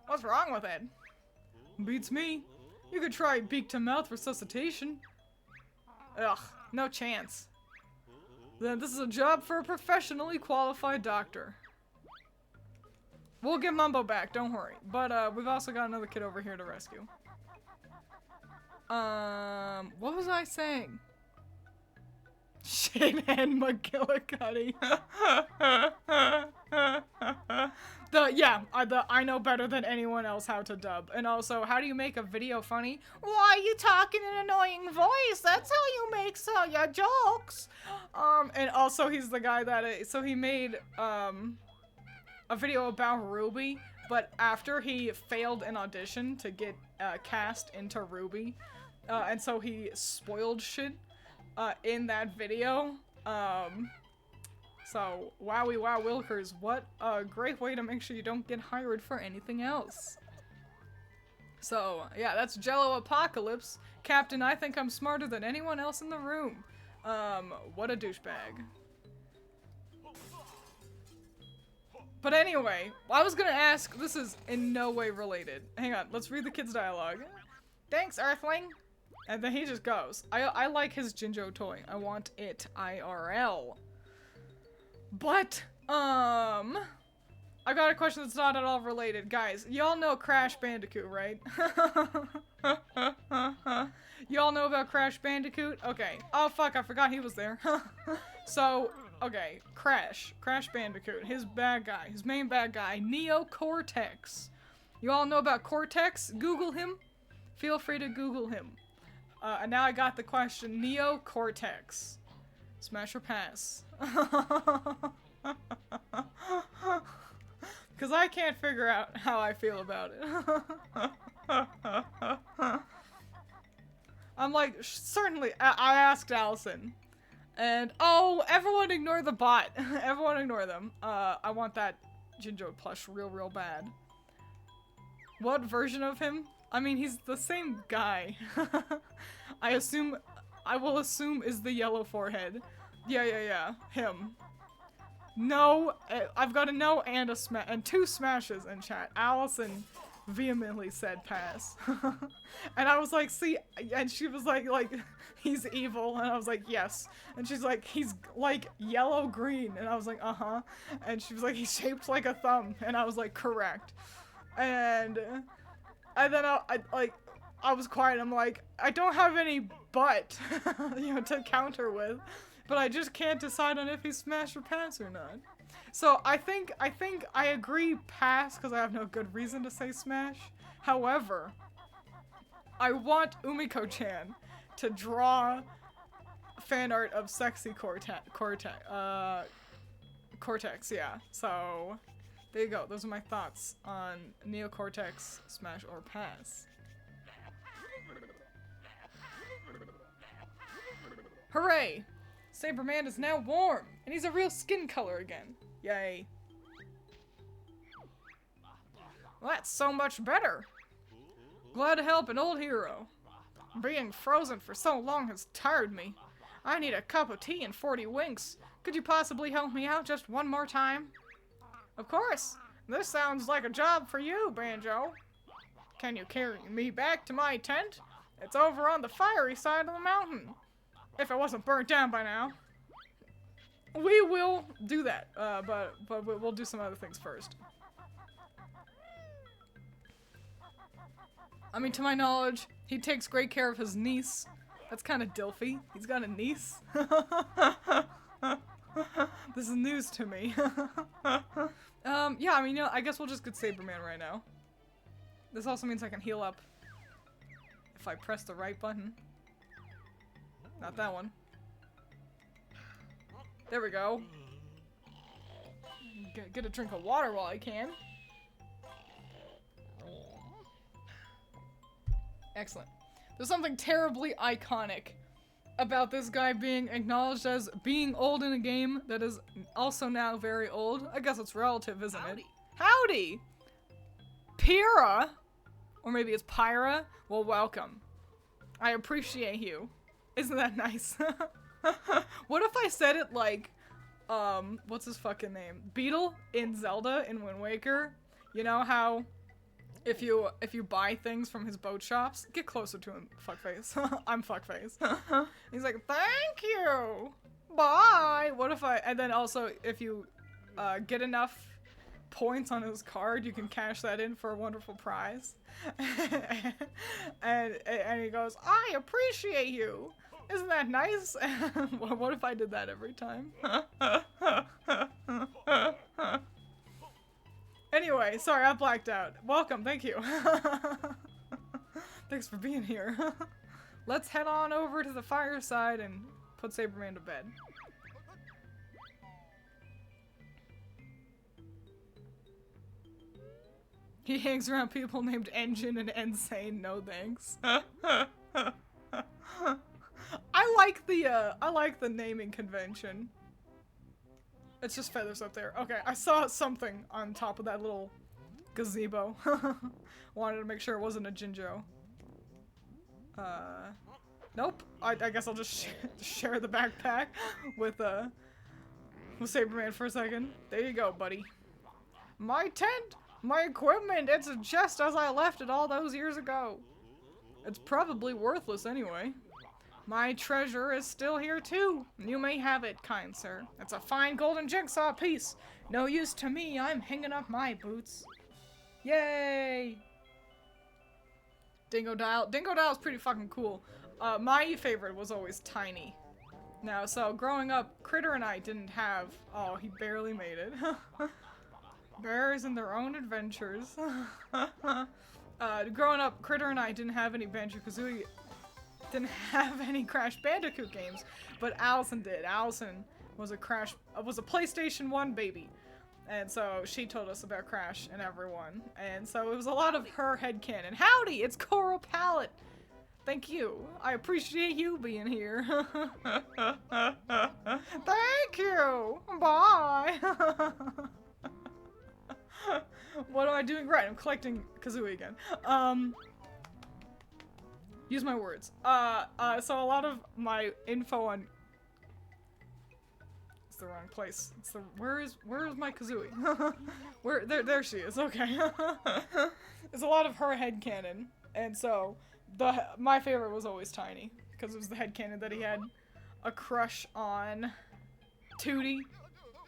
What's wrong with it? Beats me. You could try beak-to-mouth resuscitation. Ugh, no chance. Then this is a job for a professionally qualified doctor. We'll get Mumbo back, don't worry. But, we've also got another kid over here to rescue. What was I saying? Shanehan McGillicuddy. I know better than anyone else how to dub. And also, how do you make a video funny? Why you talk in an annoying voice? That's how you make your jokes. And also he's the guy that, so he made, a video about Ruby, but after he failed an audition to get, cast into Ruby, and so he spoiled shit, in that video. So, wowie wow Wilkers, what a great way to make sure you don't get hired for anything else. So, yeah, that's Jello Apocalypse. Captain, I think I'm smarter than anyone else in the room. What a douchebag. But anyway, I was gonna ask, this is in no way related. Hang on, let's read the kid's dialogue. Thanks, Earthling. And then he just goes. I like his Jinjo toy. I want it IRL. But, I got a question that's not at all related. Guys, y'all know Crash Bandicoot, right? Y'all know about Crash Bandicoot? Okay. Oh, fuck, I forgot he was there. So, okay, Crash Bandicoot, his bad guy, his main bad guy, Neo Cortex. You all know about Cortex? Google him. Feel free to Google him. And now I got the question, Neo Cortex. Smash or pass? Because I can't figure out how I feel about it. I'm like, certainly, I asked Allison. And, oh, everyone ignore the bot. Everyone ignore them. I want that Jinjo plush real bad. What version of him? I mean, he's the same guy. I will assume is the yellow forehead. Yeah, him. No, I've got a no and a and 2 smashes in chat. Allison vehemently said pass. And I was like, see, and she was like, he's evil, and I was like, yes. And she's like, he's like yellow-green, and I was like, uh-huh. And she was like, he's shaped like a thumb, and I was like, correct. And then I was quiet. I'm like, I don't have any butt, to counter with, but I just can't decide on if he's smash or pass or not. So I think I agree pass because I have no good reason to say smash. However, I want Umiko-chan to draw fan art of sexy Cortex, yeah. So there you go. Those are my thoughts on Neo Cortex, smash or pass. Hooray! Saberman is now warm, and he's a real skin color again. Yay. Well, that's so much better. Glad to help an old hero. Being frozen for so long has tired me. I need a cup of tea and 40 winks. Could you possibly help me out just one more time? Of course. This sounds like a job for you, Banjo. Can you carry me back to my tent? It's over on the fiery side of the mountain. If it wasn't burnt down by now. We will do that, but we'll do some other things first. I mean, to my knowledge, he takes great care of his niece. That's kind of dilfy. He's got a niece. This is news to me. Yeah, I mean, I guess we'll just get Saberman right now. This also means I can heal up if I press the right button. Not that one. There we go. Get a drink of water while I can. Excellent. There's something terribly iconic about this guy being acknowledged as being old in a game that is also now very old. I guess it's relative, isn't it? Howdy! Pyrrha? Or maybe it's Pyra? Well, welcome. I appreciate you. Isn't that nice? What if I said it like, what's his fucking name? Beetle in Zelda in Wind Waker? You know how if you buy things from his boat shops, get closer to him, fuckface. I'm fuckface. He's like, thank you! Bye! What if and then also, if you, get enough points on his card. You can cash that in for a wonderful prize. and he goes, I appreciate you. Isn't that nice? What if I did that every time? Anyway, sorry, I blacked out. Welcome, thank you. Thanks for being here. Let's head on over to the fireside and put Saberman to bed. He hangs around people named Engine and Insane. No thanks. I like the naming convention. It's just feathers up there. Okay, I saw something on top of that little gazebo. Wanted to make sure it wasn't a Jinjo. Nope. I guess I'll just share the backpack with Saberman for a second. There you go, buddy. My tent! My equipment! It's just as I left it all those years ago. It's probably worthless anyway. My treasure is still here too. You may have it, kind sir. It's a fine golden jigsaw piece. No use to me, I'm hanging up my boots. Yay! Dingo Dial. Dingo Dial's pretty fucking cool. My favorite was always Tiny. Now, so growing up, Critter and I didn't have... Oh, he barely made it. Bears and their own adventures. Growing up, Critter and I didn't have any Banjo-Kazooie... Didn't have any Crash Bandicoot games, but Allison did. Allison was a PlayStation 1 baby. And so she told us about Crash and everyone. And so it was a lot of her headcanon. Howdy, it's Coral Palette! Thank you. I appreciate you being here. Thank you! Bye! What am I doing? Right, I'm collecting Kazooie again. Use my words. So a lot of my info on... It's the wrong place. It's the... Where is my Kazooie? There she is, okay. There's a lot of her headcanon, and so my favorite was always Tiny, because it was the headcanon that he had a crush on Tootie.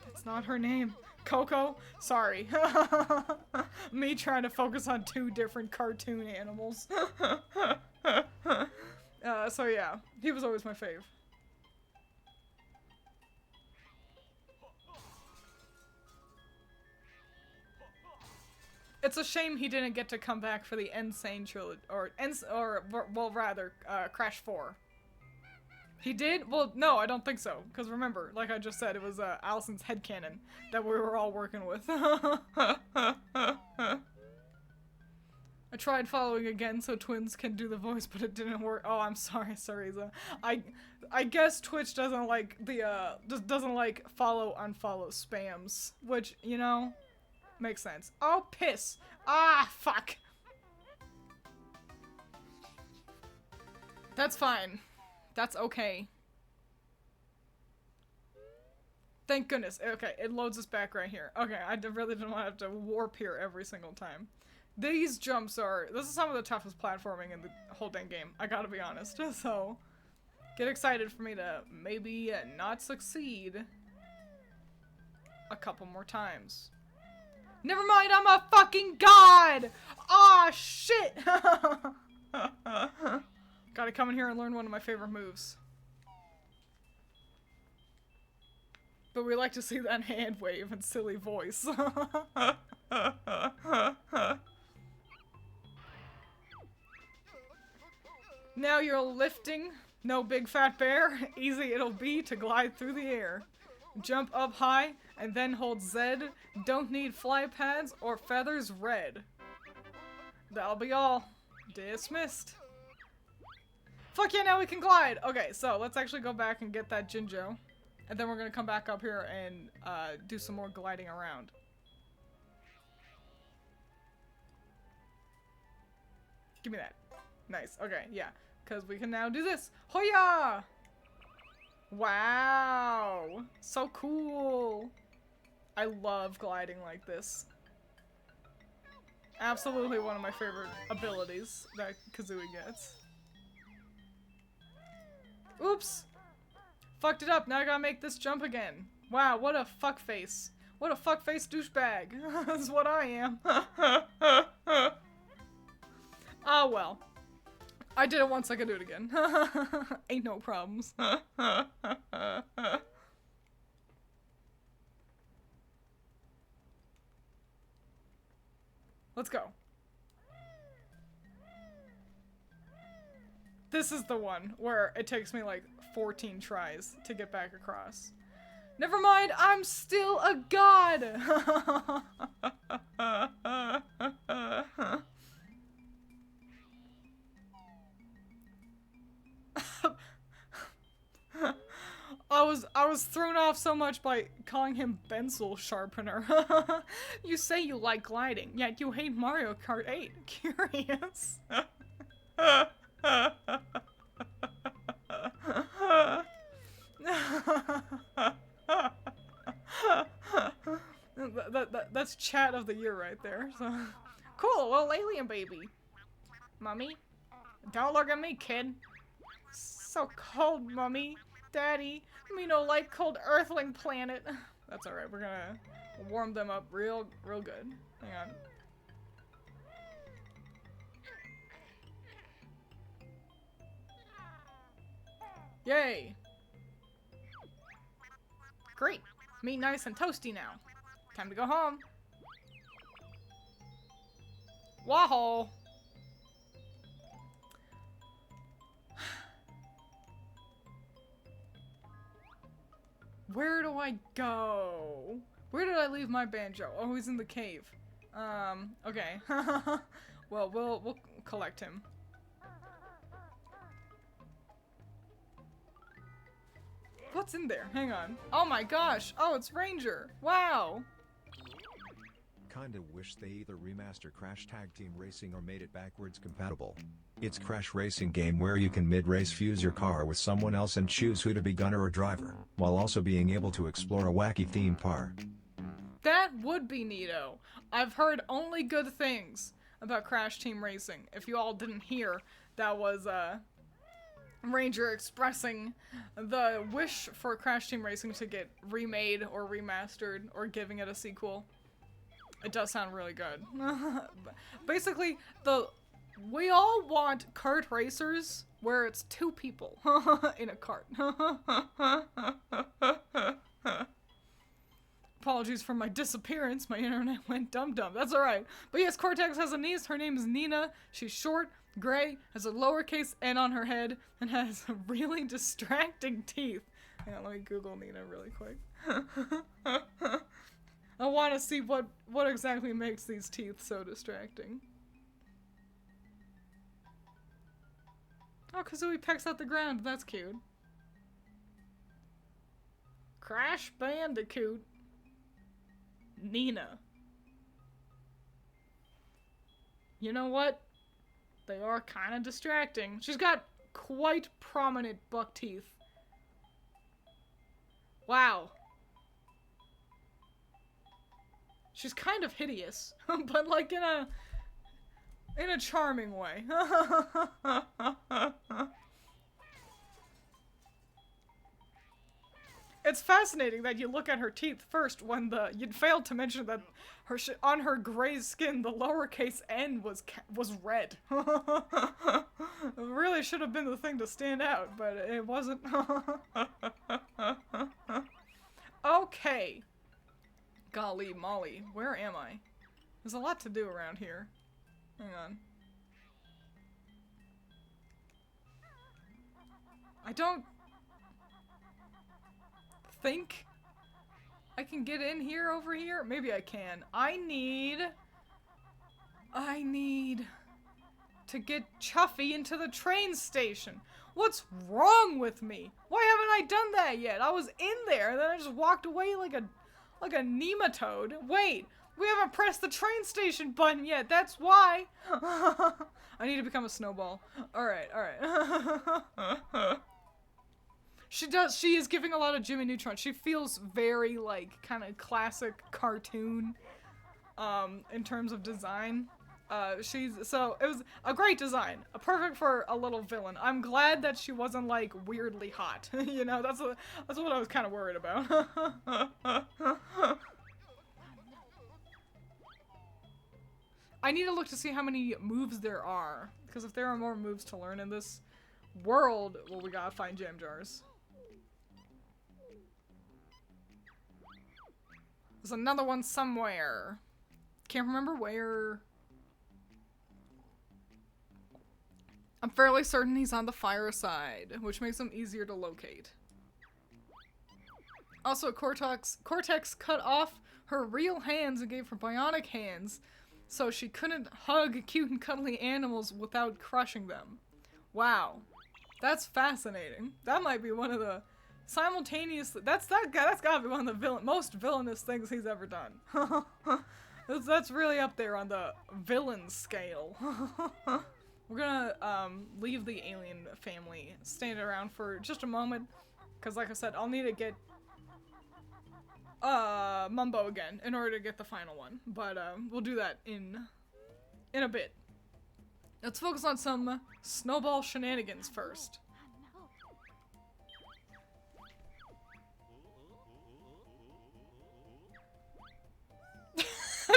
That's not her name. Coco? Sorry. Me trying to focus on two different cartoon animals. So yeah, he was always my fave. It's a shame he didn't get to come back for the Insane trilogy, well, rather, Crash 4. He did? Well, no, I don't think so. Because remember, like I just said, it was Allison's headcanon that we were all working with. I tried following again so Twiins can do the voice, but it didn't work. Oh, I'm sorry, Sariza. I guess Twitch doesn't like the, doesn't like follow-unfollow spams. Which, you know, makes sense. Oh, piss! Ah, fuck! That's fine. That's okay. Thank goodness. Okay, it loads us back right here. Okay, I really don't want to have to warp here every single time. These jumps are... This is some of the toughest platforming in the whole dang game. I gotta be honest. So, get excited for me to maybe not succeed a couple more times. Never mind, I'm a fucking god! Aw, shit! Gotta come in here and learn one of my favorite moves. But we like to see that hand wave and silly voice. Now you're lifting, no big fat bear. Easy it'll be to glide through the air. Jump up high and then hold Z. Don't need fly pads or feathers red. That'll be all. Dismissed. Fuck yeah, now we can glide! Okay, so let's actually go back and get that Jinjo. And then we're gonna come back up here and do some more gliding around. Give me that. Nice, okay, yeah. Because we can now do this. Hoya! Wow! So cool! I love gliding like this. Absolutely one of my favorite abilities that Kazooie gets. Oops! Fucked it up, now I gotta make this jump again. Wow, what a fuck face. What a fuck-faced douchebag. That's what I am. Oh well. I did it once, I can do it again. Ain't no problems. Let's go. This is the one where it takes me like 14 tries to get back across. Never mind, I'm still a god! I was thrown off so much by calling him Pencil Sharpener. You say you like gliding, yet you hate Mario Kart 8. Curious. That's chat of the year right there. So. Cool, little alien baby. Mummy? Don't look at me, kid. So cold, Mummy. Daddy. Me no like cold earthling planet. That's alright, we're gonna warm them up real good. Hang on. Yay! Great! Me nice and toasty now. Time to go home. Wahoo! Where do I go? Where did I leave my banjo? Oh, he's in the cave. Okay. Well, we'll collect him. What's in there? Hang on. Oh my gosh! Oh, it's Ranger! Wow! Kinda wish they either remaster Crash Tag Team Racing or made it backwards compatible. It's Crash racing game where you can mid-race fuse your car with someone else and choose who to be gunner or driver, while also being able to explore a wacky theme park. That would be neato. I've heard only good things about Crash Team Racing. If you all didn't hear, that was Ranger expressing the wish for Crash Team Racing to get remade or remastered or giving it a sequel. It does sound really good. Basically, we all want kart racers where it's 2 people in a cart. Apologies for my disappearance. My internet went dum-dum. That's alright. But yes, Cortex has a niece. Her name is Nina. She's short, gray, has a lowercase n on her head, and has really distracting teeth. Hang on, let me Google Nina really quick. I want to see what exactly makes these teeth so distracting. Oh, Kazooie pecks out the ground. That's cute. Crash Bandicoot. Nina. You know what? They are kind of distracting. She's got quite prominent buck teeth. Wow. She's kind of hideous, but like in a charming way. It's fascinating that you look at her teeth first when you'd failed to mention that on her gray skin the lowercase n was red. It really should have been the thing to stand out, but it wasn't. Okay. Golly molly, where am I? There's a lot to do around here. Hang on. I don't think I can get in here over here. Maybe I can. I need to get Chuffy into the train station. What's wrong with me? Why haven't I done that yet? I was in there and then I just walked away like a nematode. Wait, we haven't pressed the train station button yet. That's why. I need to become a snowball. Alright. She is giving a lot of Jimmy Neutron. She feels very, like, kind of classic cartoon, in terms of design. So it was a great design. Perfect for a little villain. I'm glad that she wasn't, like, weirdly hot. You know, that's what I was kind of worried about. I need to look to see how many moves there are. Because if there are more moves to learn in this world, well, we gotta find jam jars. There's another one somewhere. Can't remember where. I'm fairly certain he's on the fire side, which makes him easier to locate. Also, Cortex cut off her real hands and gave her bionic hands, so she couldn't hug cute and cuddly animals without crushing them. Wow. That's fascinating. That might be one of the simultaneously. That's gotta be one of the most villainous things he's ever done. That's really up there on the villain scale. We're gonna leave the alien family standing around for just a moment, because like I said, I'll need to get Mumbo again in order to get the final one. But we'll do that in a bit. Let's focus on some snowball shenanigans first.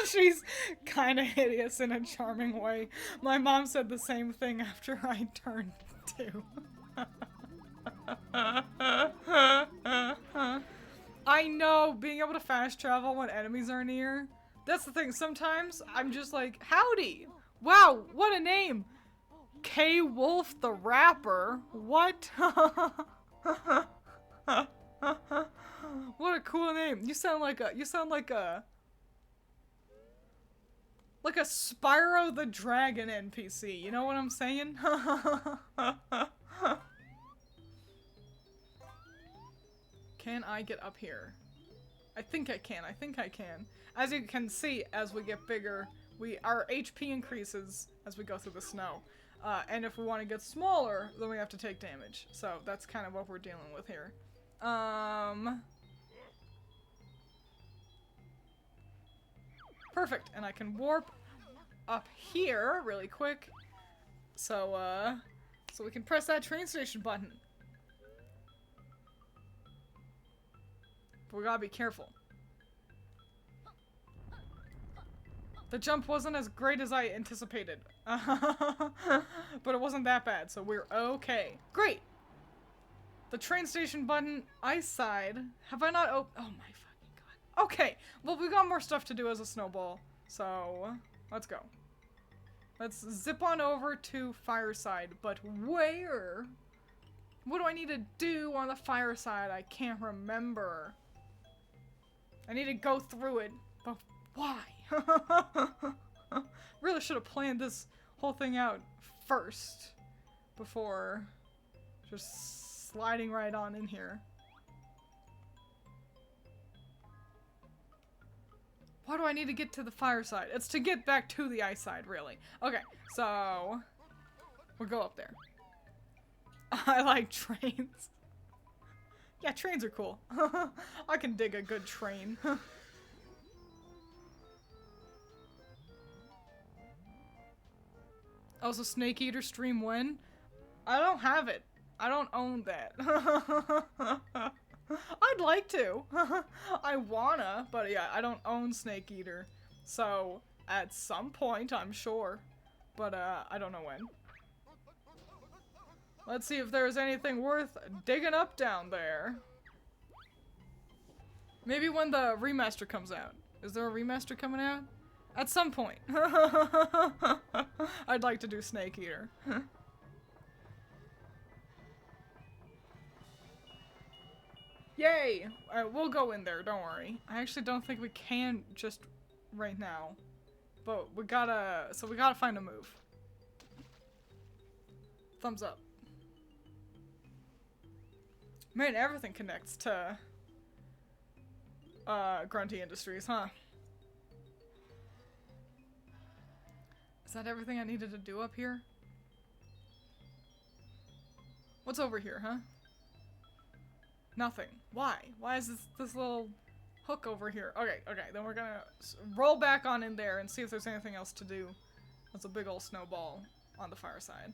She's kind of hideous in a charming way. My mom said the same thing after I turned 2. I know, being able to fast travel when enemies are near. That's the thing, sometimes I'm just like, howdy! Wow, what a name! K. Wolf the Rapper? What? What a cool name. You sound like a Spyro the Dragon NPC, you know what I'm saying? Can I get up here? I think I can. As you can see, as we get bigger, our HP increases as we go through the snow. And if we want to get smaller, then we have to take damage. So that's kind of what we're dealing with here. Perfect, and I can warp up here really quick. So we can press that train station button. But we gotta be careful. The jump wasn't as great as I anticipated. But it wasn't that bad, so we're okay. Great! The train station button, ice side. Have I not oh my fucking god. Okay, well we got more stuff to do as a snowball. So, let's go. Let's zip on over to Fireside, but where? What do I need to do on the Fireside? I can't remember. I need to go through it, but why? Really should have planned this whole thing out first before just sliding right on in here. Why do I need to get to the Fireside? It's to get back to the ice side, really. Okay, so we'll go up there. I like trains. Yeah, trains are cool. I can dig a good train. Also, Snake Eater stream when? I don't have it. I don't own that. I'd like to. I wanna, but yeah, I don't own Snake Eater. So, at some point, I'm sure. But, I don't know when. Let's see if there's anything worth digging up down there. Maybe when the remaster comes out. Is there a remaster coming out? At some point. I'd like to do Snake Eater. Yay! We'll go in there, don't worry. I actually don't think we can just right now. But we gotta find a move. Thumbs up. Man, everything connects to Grunty Industries, huh? Is that everything I needed to do up here? What's over here, huh? Nothing. Why? Why is this little hook over here? Okay, then we're gonna roll back on in there and see if there's anything else to do. That's a big old snowball on the Fireside.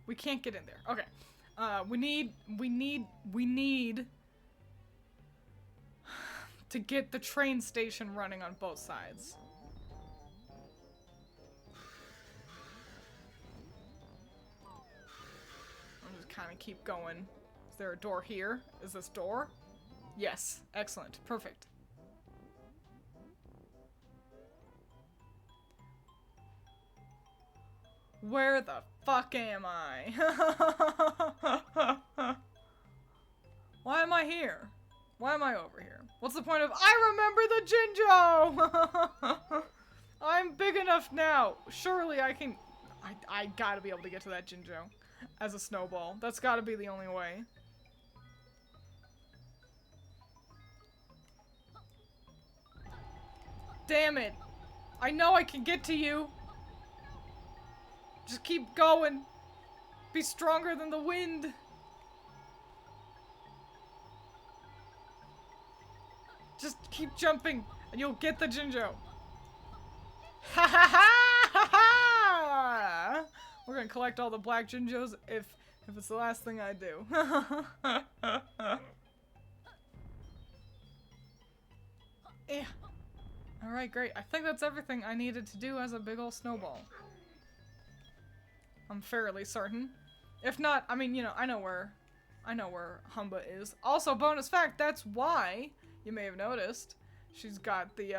We can't get in there. We need to to get the train station running on both sides. I'll just kind of keep going. Is there a door here? Is this door? Yes. Excellent. Perfect. Where the fuck am I? Why am I here? Why am I over here? What's the point of— I remember the Jinjo! I'm big enough now. Surely I can— I gotta be able to get to that Jinjo as a snowball. That's gotta be the only way. Damn it. I know I can get to you. Just keep going. Be stronger than the wind. Just keep jumping, and you'll get the Jinjo. Ha ha ha ha ha! We're gonna collect all the black Jinjos if it's the last thing I do. Yeah. Alright, great. I think that's everything I needed to do as a big ol' snowball. I'm fairly certain. If not, I mean, you know, I know where Humba is. Also, bonus fact, that's why, you may have noticed, she's got the,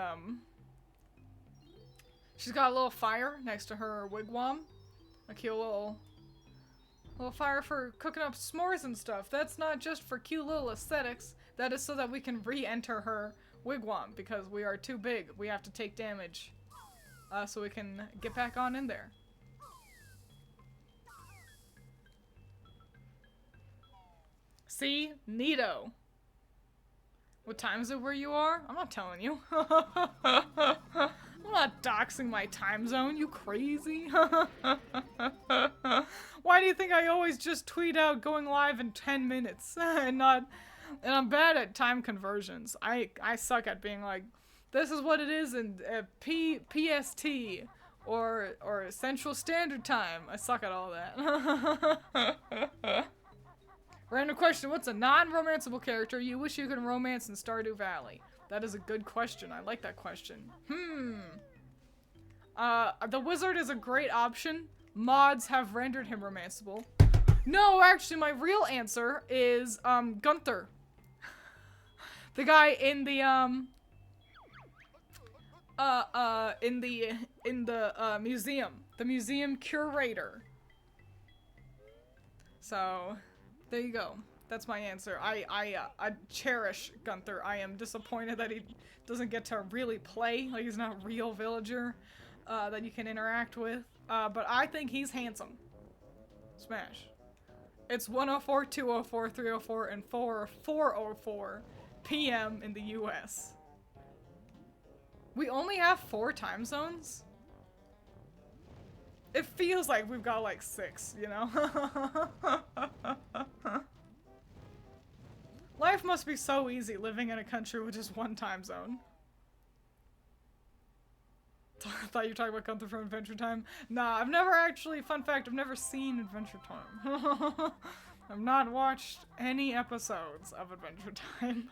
she's got a little fire next to her wigwam. A cute little fire for cooking up s'mores and stuff. That's not just for cute little aesthetics. That is so that we can re-enter her wigwam, because we are too big. We have to take damage, so we can get back on in there. See? Neato. What time is it where you are? I'm not telling you. I'm not doxing my time zone, you crazy? Why do you think I always just tweet out going live in 10 minutes and I'm bad at time conversions. I suck at being like, this is what it is in PST or Central Standard Time. I suck at all that. Random question, what's a non-romanceable character you wish you could romance in Stardew Valley? That is a good question. I like that question. The wizard is a great option. Mods have rendered him romanceable. No, actually, my real answer is, Gunther. The guy in the, museum. The museum curator. So, there you go. That's my answer. I cherish Gunther. I am disappointed that he doesn't get to really play. Like, he's not a real villager, that you can interact with. But I think he's handsome. Smash. It's 1:04, 2:04, 3:04, and 4:04 p.m. in the US. We only have 4 time zones? It feels like we've got like 6, you know? Life must be so easy living in a country with just 1 time zone. I thought you were talking about Gunther from Adventure Time. Nah, I've never actually, fun fact, I've never seen Adventure Time. I've not watched any episodes of Adventure Time.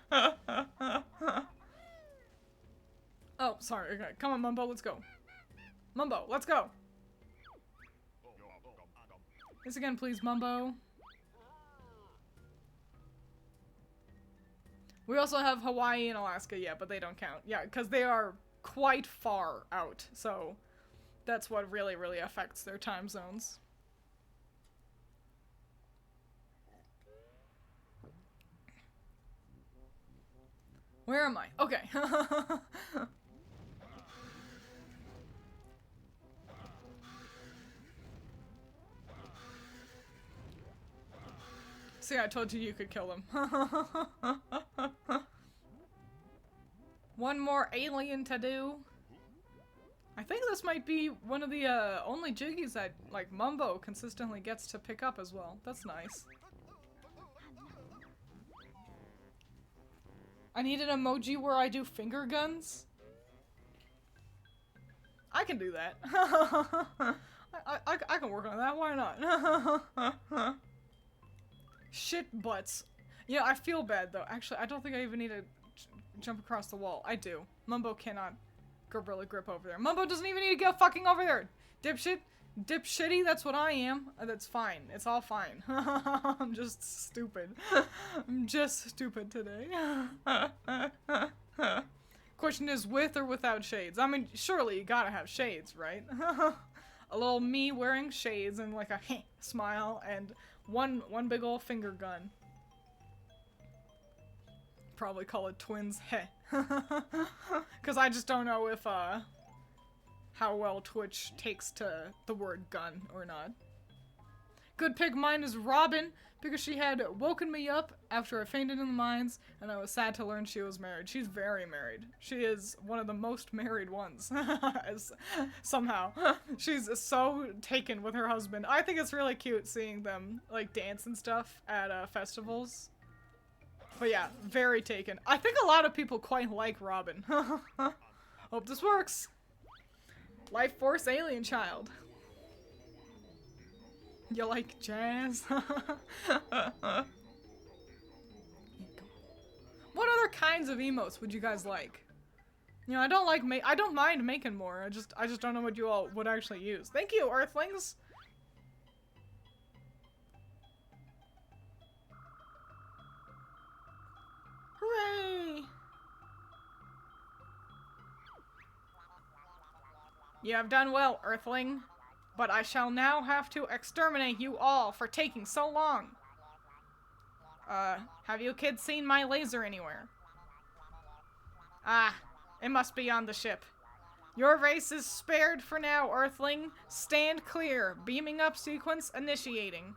Oh, sorry. Okay. Come on, Mumbo, let's go. Mumbo, let's go. This again, please, Mumbo. We also have Hawaii and Alaska, yeah, but they don't count. Yeah, because they are quite far out, so that's what really, really affects their time zones. Where am I? Okay. See, I told you you could kill them. One more alien to do. I think this might be one of the only jiggies that, like, Mumbo consistently gets to pick up as well. That's nice. I need an emoji where I do finger guns. I can do that. I can work on that. Why not? Shit butts. Yeah, I feel bad though. Actually, I don't think I even need to jump across the wall. I do. Mumbo cannot gorilla grip over there. Mumbo doesn't even need to go fucking over there. Dipshit. Dipshitty, that's what I am. That's fine. It's all fine. I'm just stupid. I'm just stupid today. Question is with or without shades? I mean, surely you gotta have shades, right? A little me wearing shades and like a smile and one big ol' finger gun. Probably call it Twiins. Heh. Because I just don't know if, how well Twitch takes to the word gun or not. Good pick mine is Robin, because she had woken me up after I fainted in the mines, and I was sad to learn she was married. She's very married. She is one of the most married ones. Somehow. She's so taken with her husband. I think it's really cute seeing them, like, dance and stuff at, festivals. But yeah, very taken. I think a lot of people quite like Robin. Hope this works. Life Force Alien Child. You like jazz? What other kinds of emotes would you guys like? You know, I don't mind making more. I just don't know what you all would actually use. Thank you, Earthlings. Hooray! You have done well, Earthling, but I shall now have to exterminate you all for taking so long. Have you kids seen my laser anywhere? Ah, it must be on the ship. Your race is spared for now, Earthling. Stand clear. Beaming up sequence initiating.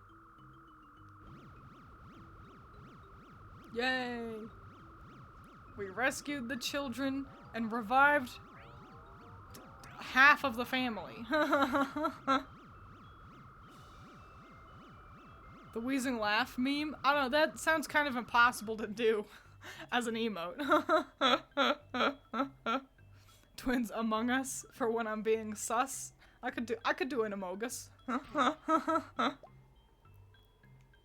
Yay! We rescued the children and revived half of the family. The wheezing laugh meme? I don't know, that sounds kind of impossible to do as an emote. Twiins Among Us for when I'm being sus. I could do an Among Us.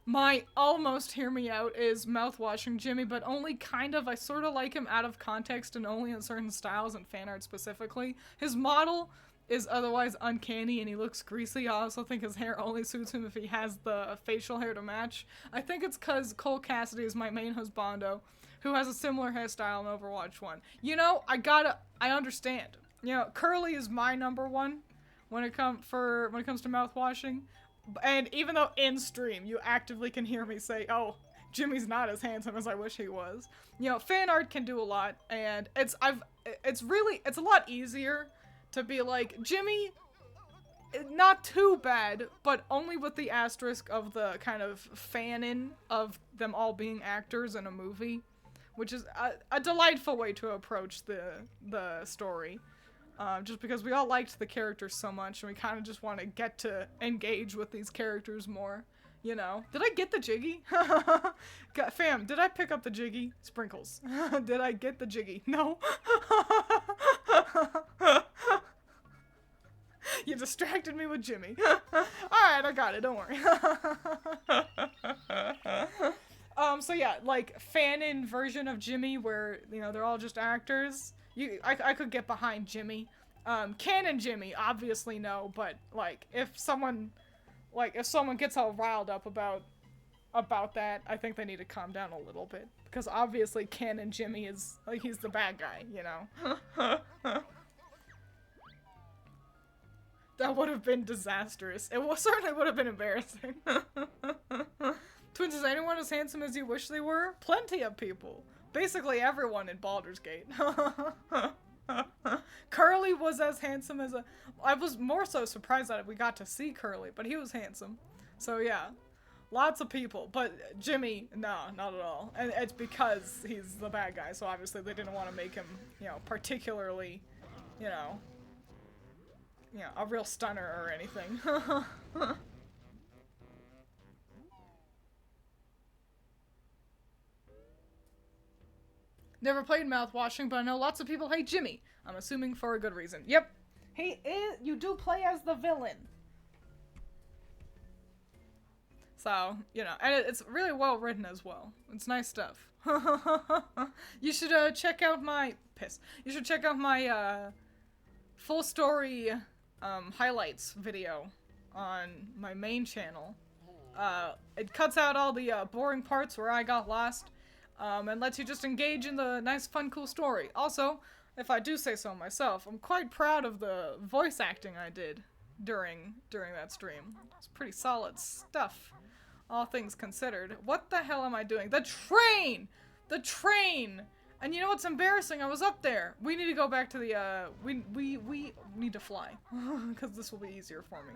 My almost hear me out is mouthwashing Jimmy, but only kind of. I sort of like him out of context and only in certain styles and fan art specifically. His model is otherwise uncanny and he looks greasy. I also think his hair only suits him if he has the facial hair to match. I think it's because Cole Cassidy is my main husbando, who has a similar hairstyle in Overwatch 1. You know, I understand. You know, Curly is my number one when it comes to mouthwashing. And even though in stream you actively can hear me say, oh, Jimmy's not as handsome as I wish he was. You know, fan art can do a lot, and it's a lot easier to be like, Jimmy, not too bad, but only with the asterisk of the kind of fan-in of them all being actors in a movie, which is a delightful way to approach the story. Just because we all liked the characters so much, and we kind of just want to get to engage with these characters more, you know? Did I get the Jiggy? Fam, did I pick up the Jiggy? Sprinkles. Did I get the Jiggy? No. You distracted me with Jimmy. Alright, I got it, don't worry. So yeah, like, fan-in version of Jimmy where, you know, they're all just actors. I could get behind Jimmy. Canon Jimmy, obviously no, but, like, if someone gets all riled up about that, I think they need to calm down a little bit. Because obviously Canon Jimmy is, like, he's the bad guy, you know? That would have been disastrous. It certainly would have been embarrassing. Twiins, is anyone as handsome as you wish they were? Plenty of people. Basically everyone in Baldur's Gate. Curly was as handsome as I was more so surprised that we got to see Curly, but he was handsome. So yeah, lots of people. But Jimmy, no, not at all. And it's because he's the bad guy, so obviously they didn't want to make him, you know, particularly, you know, a real stunner or anything. Never played mouthwashing, but I know lots of people hate Jimmy. I'm assuming for a good reason. Yep. You do play as the villain. So, you know, and it's really well written as well. It's nice stuff. You should check out my You should check out my full story highlights video on my main channel. It cuts out all the boring parts where I got lost, and lets you just engage in the nice, fun, cool story. Also, if I do say so myself, I'm quite proud of the voice acting I did during that stream. It's pretty solid stuff, all things considered. What the hell am I doing? The train! The train! And you know what's embarrassing? I was up there. We need to go back to the, we need to fly. Because this will be easier for me.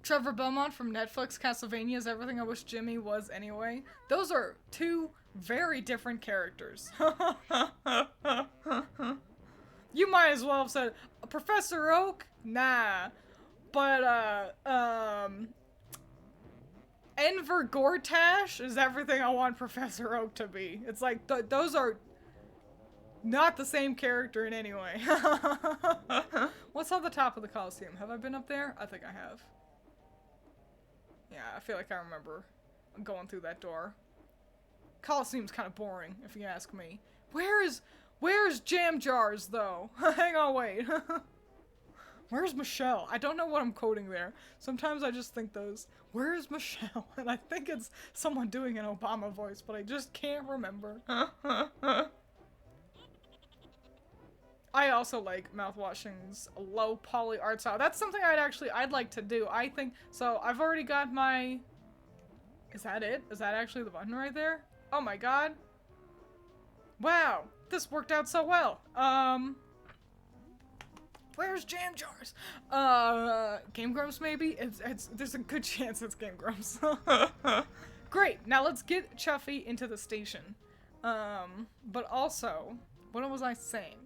Trevor Belmont from Netflix, Castlevania is everything I wish Jimmy was anyway. Those are two very different characters. You might as well have said, Professor Oak? Nah. But, Enver Gortash is everything I want Professor Oak to be. It's like, those are not the same character in any way. What's on the top of the Coliseum? Have I been up there? I think I have. Yeah, I feel like I remember going through that door. Coliseum's kind of boring, if you ask me. Where's Jam Jars, though? Hang on, wait. Where's Michelle? I don't know what I'm quoting there. Sometimes I just think those, where's Michelle? And I think it's someone doing an Obama voice, but I just can't remember. I also like Mouthwashing's low poly art style. That's something I'd like to do. I think, so I've already got my, is that it? Is that actually the button right there? Oh my god. Wow, this worked out so well. Where's Jam Jars? Game Grumps maybe? There's a good chance it's Game Grumps. Great, now let's get Chuffy into the station. But also, what was I saying?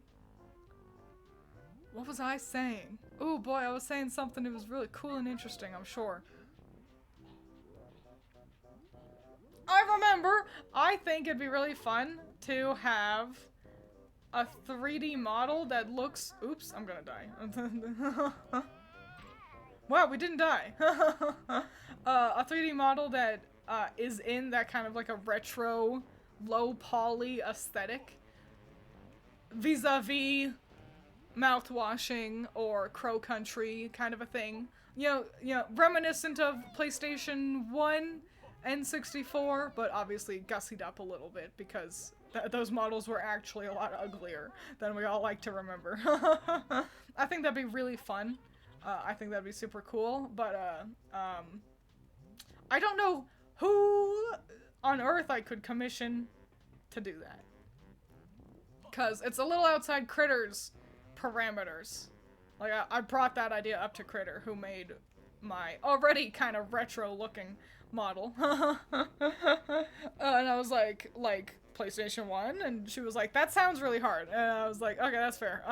What was I saying? Oh boy, I was saying something that was really cool and interesting, I'm sure. I remember! I think it'd be really fun to have a 3D model that looks... Oops, I'm gonna die. Wow, we didn't die. A 3D model that is in that kind of like a retro, low poly aesthetic. Vis-a-vis Mouthwashing or Crow Country kind of a thing. You know, reminiscent of PlayStation 1 and 64, but obviously gussied up a little bit because those models were actually a lot uglier than we all like to remember. I think that'd be really fun. I think that'd be super cool, but I don't know who on earth I could commission to do that. Because it's a little outside Critter's parameters. Like, I brought that idea up to Critter, who made my already kind of retro-looking model. And I was like, PlayStation 1? And she was like, that sounds really hard. And I was like, okay, that's fair.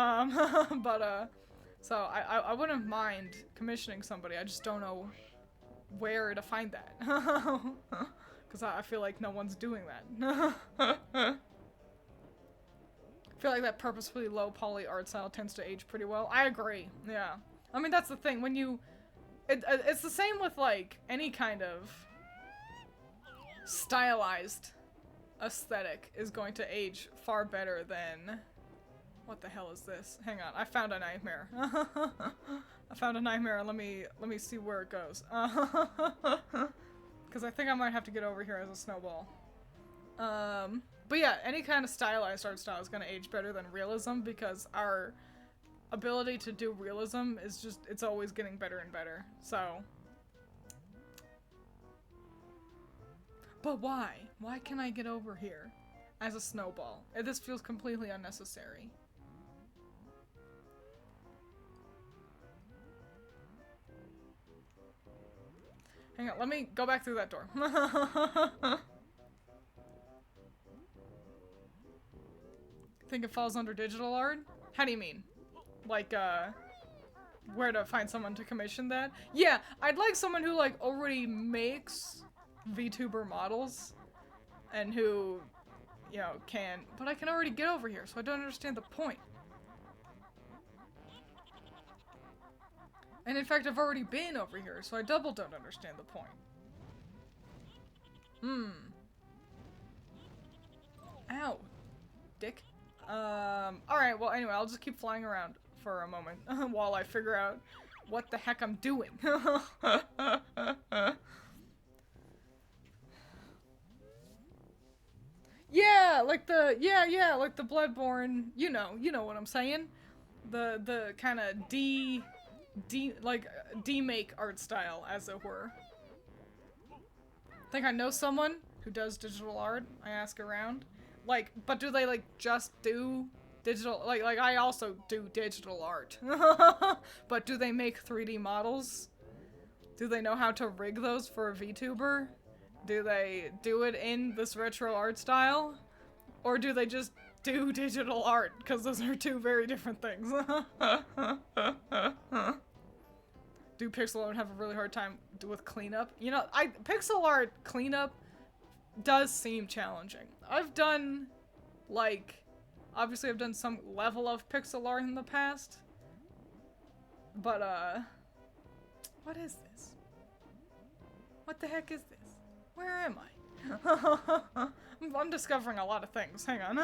So I wouldn't mind commissioning somebody, I just don't know where to find that. Because I feel like no one's doing that. I feel like that purposefully low poly art style tends to age pretty well. I agree, yeah. I mean, that's the thing, when you... It's the same with, like, any kind of stylized aesthetic is going to age far better than... What the hell is this? Hang on, I found a nightmare. I found a nightmare, let me see where it goes. Because I think I might have to get over here as a snowball. But yeah, any kind of stylized art style is going to age better than realism because our ability to do realism is just, it's always getting better and better, so. But why? Why can I get over here as a snowball? This feels completely unnecessary. Hang on, let me go back through that door. Think it falls under digital art? How do you mean? Like, where to find someone to commission that? Yeah, I'd like someone who, like, already makes VTuber models and who, you know, can... But I can already get over here, so I don't understand the point. And in fact, I've already been over here, so I double don't understand the point. Ow. Dick. Alright, well, anyway, I'll just keep flying around for a moment while I figure out what the heck I'm doing. Yeah, like the, like the Bloodborne, you know what I'm saying. The kind of demake art style, as it were. I think I know someone who does digital art. I ask around. Like, but do they, like, just do digital, like I also do digital art. But do they make 3D models? Do they know how to rig those for a VTuber? Do they do it in this retro art style? Or do they just do digital art? Because those are two very different things. Do pixel art have a really hard time with cleanup? You know, pixel art cleanup does seem challenging. I've done, like, obviously I've done some level of pixel art in the past. But, what is this? What the heck is this? Where am I? I'm discovering a lot of things. Hang on.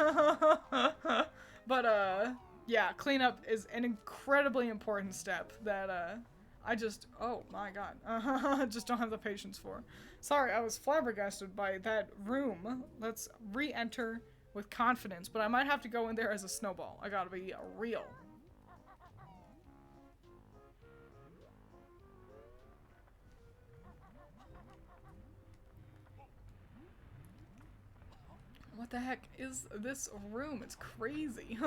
But, yeah, cleanup is an incredibly important step that, I just, oh my god, I just don't have the patience for. Sorry, I was flabbergasted by that room. Let's re-enter with confidence, but I might have to go in there as a snowball. I gotta be real. What the heck is this room? It's crazy.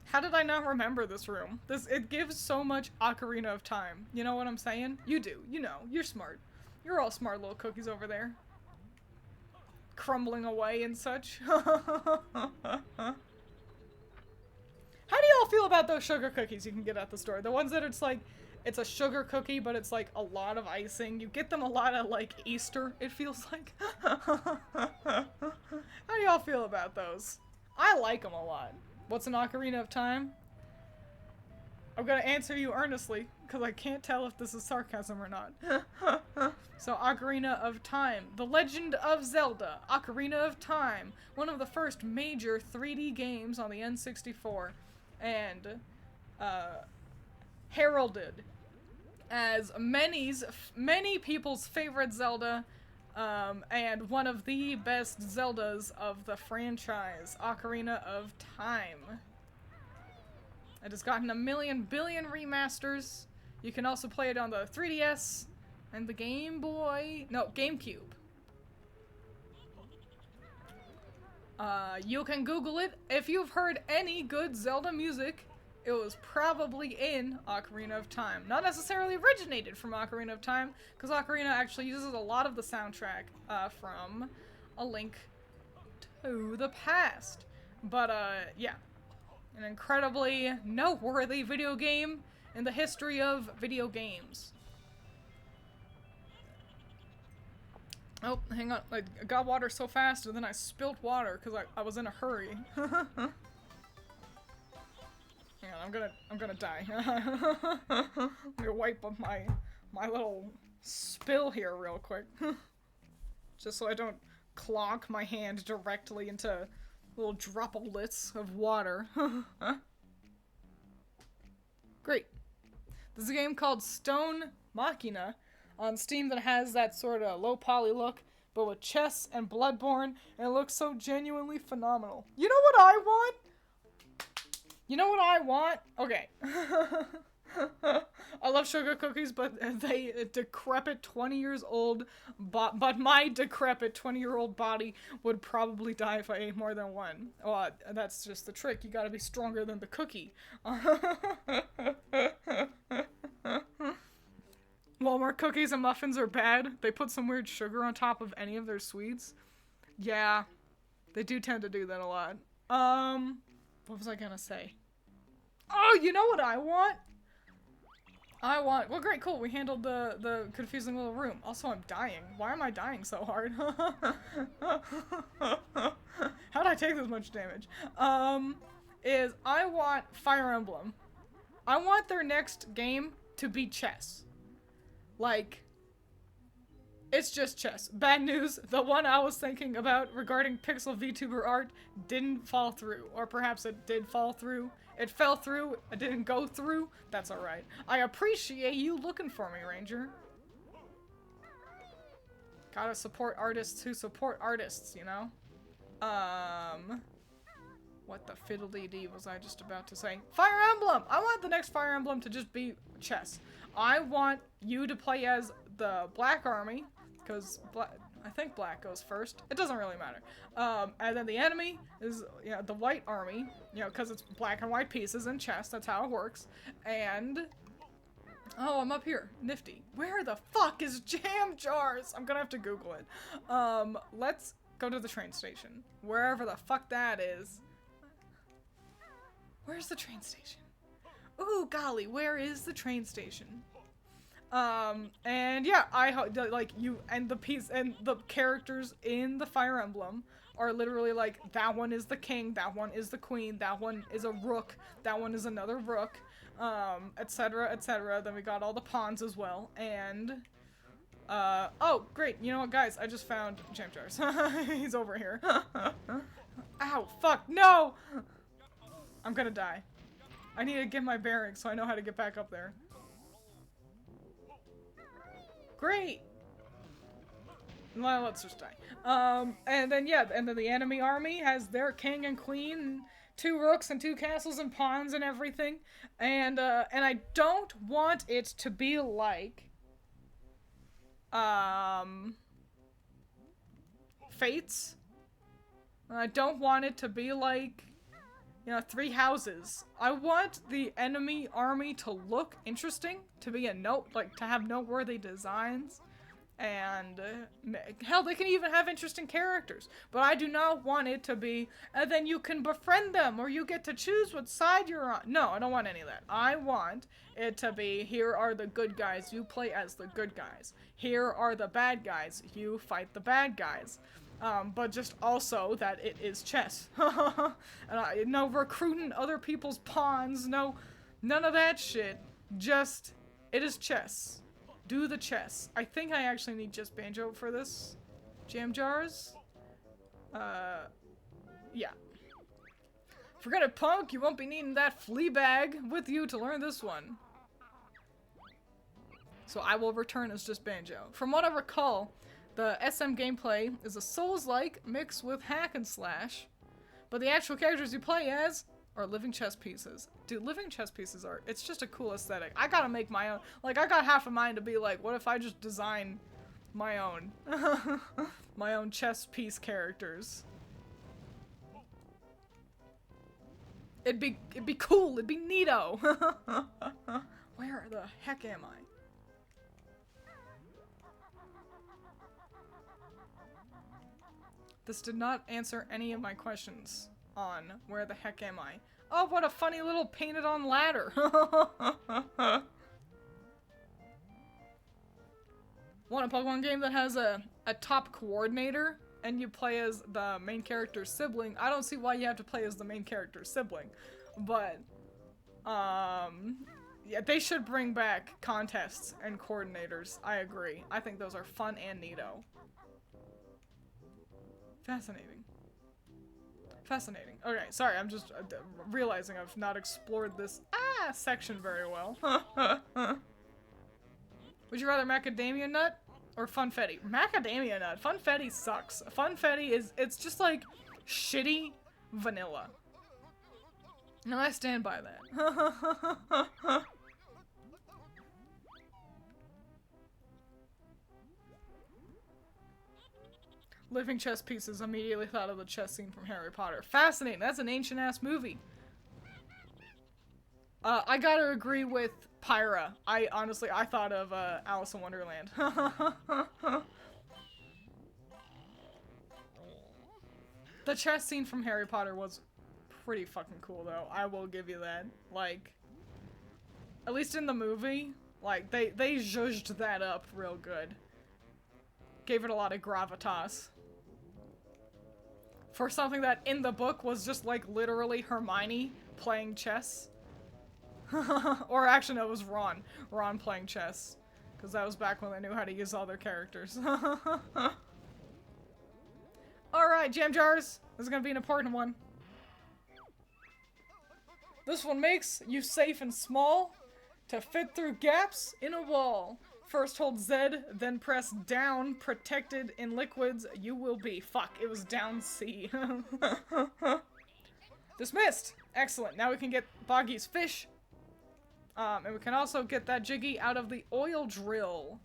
How did I not remember this room? It gives so much Ocarina of Time. You know what I'm saying? You do. You know. You're smart. You're all smart little cookies over there. Crumbling away and such. How do y'all feel about those sugar cookies you can get at the store? The ones that it's like, it's a sugar cookie, but it's like a lot of icing. You get them a lot at like Easter, it feels like. How do y'all feel about those? I like them a lot. What's an Ocarina of Time? I'm gonna answer you earnestly, because I can't tell if this is sarcasm or not. So, Ocarina of Time. The Legend of Zelda. Ocarina of Time. One of the first major 3D games on the N64. And, heralded as many people's favorite Zelda, and one of the best Zeldas of the franchise, Ocarina of Time. It has gotten a million billion remasters. You can also play it on the 3DS and the GameCube. You can Google it. If you've heard any good Zelda music, it was probably in Ocarina of Time. Not necessarily originated from Ocarina of Time, because Ocarina actually uses a lot of the soundtrack from A Link to the Past. But, yeah. An incredibly noteworthy video game in the history of video games. Oh, hang on. I got water so fast, and then I spilled water because I was in a hurry. Hang on, I'm gonna die. I'm gonna wipe up my little spill here real quick. Just so I don't clonk my hand directly into little droplets of water. Great. This is a game called Stone Machina on Steam that has that sort of low poly look, but with chess and Bloodborne, and it looks so genuinely phenomenal. You know what I want? You know what I want? Okay. I love sugar cookies, but they decrepit 20 years old, but my decrepit 20-year-old body would probably die if I ate more than one. Well, that's just the trick. You gotta be stronger than the cookie. Walmart cookies and muffins are bad. They put some weird sugar on top of any of their sweets. Yeah, they do tend to do that a lot. What was I gonna say? Oh, you know what I want? Well, great, cool. We handled the confusing little room. Also, I'm dying. Why am I dying so hard? How'd I take this much damage? I want Fire Emblem. I want their next game to be chess. Like, it's just chess. Bad news, the one I was thinking about regarding pixel VTuber art didn't fall through. Or perhaps it did fall through. It fell through, it didn't go through. That's alright. I appreciate you looking for me, Ranger. Gotta support artists who support artists, you know? What the fiddly-dee was I just about to say? Fire Emblem! I want the next Fire Emblem to just be chess. I want you to play as the Black Army, because I think Black goes first. It doesn't really matter. And then the enemy is, you know, the White Army, you know, because it's black and white pieces in chess. That's how it works. And... oh, I'm up here. Nifty. Where the fuck is Jam Jars? I'm gonna have to Google it. Let's go to the train station. Wherever the fuck that is. Where's the train station? Ooh, golly, where is the train station? And yeah, like, you, and the piece, and the characters in the Fire Emblem are literally like, that one is the king, that one is the queen, that one is a rook, that one is another rook, etc, etc. Then we got all the pawns as well, and, oh, great, you know what, guys, I just found Jam Jars. He's over here. Ow, fuck, no! I'm gonna die. I need to get my bearings so I know how to get back up there. Great! Well, let's just die. And then, yeah, and then the enemy army has their king and queen, 2 rooks and 2 castles and pawns and everything. And I don't want it to be like, Fates. I don't want it to be like, you know, 3 houses. I want the enemy army to look interesting, to be a note, like, to have noteworthy designs, and hell, they can even have interesting characters. But I do not want it to be, and then you can befriend them, or you get to choose what side you're on. No, I don't want any of that. I want it to be, here are the good guys, you play as the good guys. Here are the bad guys, you fight the bad guys. But just also that it is chess. And no recruiting other people's pawns, no, none of that shit. Just, it is chess. Do the chess. I think I actually need just Banjo for this. Jam Jars? Yeah. Forget it, punk, you won't be needing that flea bag with you to learn this one. So I will return as just Banjo. From what I recall, the SM gameplay is a Souls-like mix with hack and slash, but the actual characters you play as are living chess pieces. Dude, living chess pieces are, it's just a cool aesthetic. I gotta make my own, like, I got half a mind to be like, what if I just design my own, my own chess piece characters? It'd be cool, it'd be neato. Where the heck am I? This did not answer any of my questions on where the heck am I. Oh, what a funny little painted on ladder. Want a Pokemon game that has a top coordinator and you play as the main character's sibling? I don't see why you have to play as the main character's sibling. But, yeah, they should bring back contests and coordinators. I agree. I think those are fun and neato. Fascinating. Fascinating. Okay, sorry, I'm just realizing I've not explored this section very well. Would you rather Macadamia Nut or Funfetti? Macadamia Nut. Funfetti sucks. Funfetti is, it's just like shitty vanilla. And I stand by that. Living chess pieces, immediately thought of the chess scene from Harry Potter. Fascinating. That's an ancient-ass movie. I gotta agree with Pyra. I thought of Alice in Wonderland. The chess scene from Harry Potter was pretty fucking cool, though. I will give you that. Like, at least in the movie, like, they zhuzhed that up real good. Gave it a lot of gravitas. For something that in the book was just like literally Hermione playing chess. Or actually, no, it was Ron. Ron playing chess. Because that was back when they knew how to use all their characters. Alright, jam jars. This is gonna be an important one. This one makes you safe and small to fit through gaps in a wall. First hold Z, then press down. Protected in liquids, you will be. Fuck, it was down C. Dismissed! Excellent. Now we can get Boggy's fish. And we can also get that Jiggy out of the oil drill.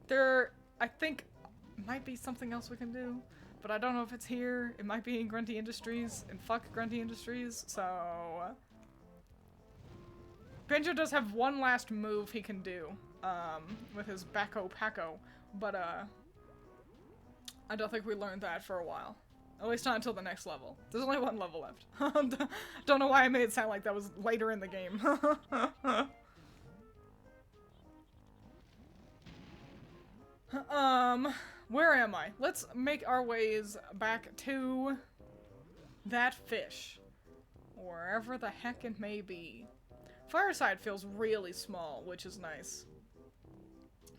There, I think, might be something else we can do. But I don't know if it's here. It might be in Grunty Industries. And fuck Grunty Industries, so... Banjo does have one last move he can do. With his Backo Packo. But, I don't think we learned that for a while. At least not until the next level. There's only one level left. Don't know why I made it sound like that was later in the game. Where am I? Let's make our ways back to that fish. Wherever the heck it may be. Fireside feels really small, which is nice.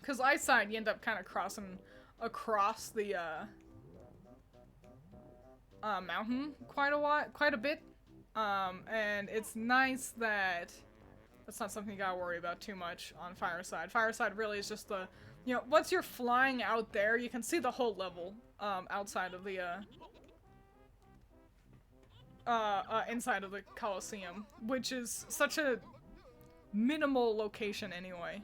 Because Iceside, you end up kind of crossing across the, mountain quite a bit. And it's nice that that's not something you gotta worry about too much on Fireside. Fireside really is just the, you know, once you're flying out there, you can see the whole level, outside of the, inside of the Coliseum, which is such a minimal location anyway.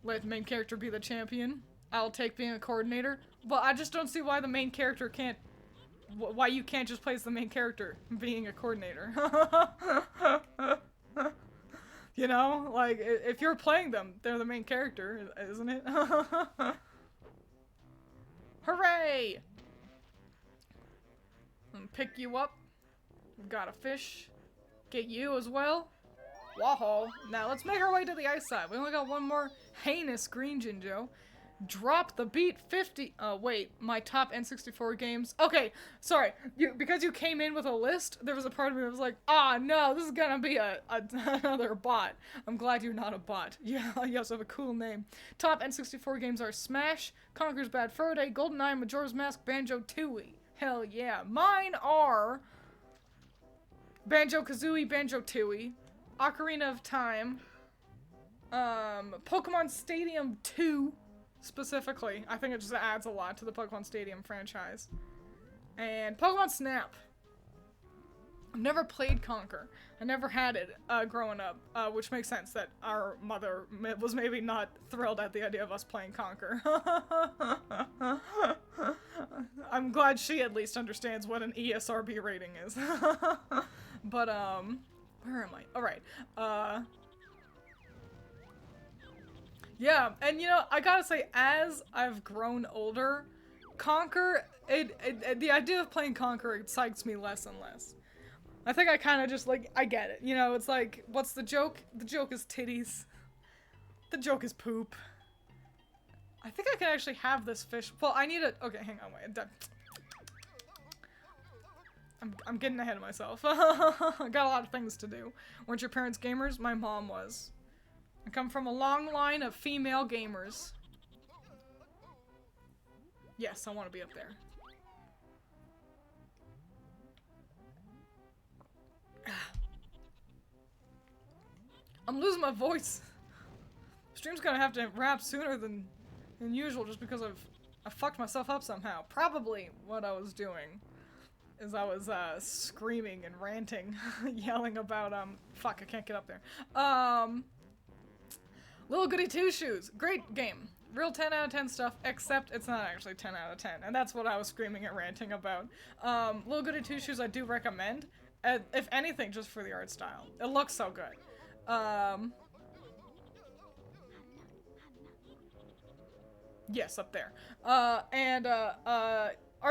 Let the main character be the champion. I'll take being a coordinator. But I just don't see why the main character can't... Why you can't just play as the main character being a coordinator. You know? Like, if you're playing them, they're the main character, isn't it? Hooray! Pick you up. We've got a fish. Get you as well. Whoa. Now let's make our way to the ice side. We only got one more heinous green Jinjo. Drop the beat 50. Wait, my top N64 games. Okay, sorry. Because you came in with a list, there was a part of me that was like, ah, no, this is gonna be another bot. I'm glad you're not a bot. Yeah, you also have a cool name. Top N64 games are Smash, Conker's Bad Fur Day, GoldenEye, Majora's Mask, Banjo-Tooie. Hell yeah. Mine are Banjo-Kazooie, Banjo-Tooie, Ocarina of Time, Pokemon Stadium 2, specifically. I think it just adds a lot to the Pokemon Stadium franchise. And Pokemon Snap. I've never played Conker. I never had it growing up, which makes sense that our mother was maybe not thrilled at the idea of us playing Conker. I'm glad she at least understands what an ESRB rating is. But, where am I? Alright, yeah, and you know, I gotta say, as I've grown older, Conker, the idea of playing Conker excites me less and less. I think I kind of just, like, I get it. You know, it's like, what's the joke? The joke is titties. The joke is poop. I think I can actually have this fish. Well, I need a, okay, hang on, wait. I'm getting ahead of myself. I got a lot of things to do. Weren't your parents gamers? My mom was. I come from a long line of female gamers. Yes, I want to be up there. I'm losing my voice. Stream's gonna have to wrap sooner than usual just because I fucked myself up somehow. Probably what I was doing is I was screaming and ranting, yelling about fuck, I can't get up there. Little Goody Two Shoes, great game. Real 10 out of 10 stuff, except it's not actually 10 out of 10, and that's what I was screaming and ranting about. Little Goody Two Shoes I do recommend, if anything, just for the art style. It looks so good. Yes, up there. Art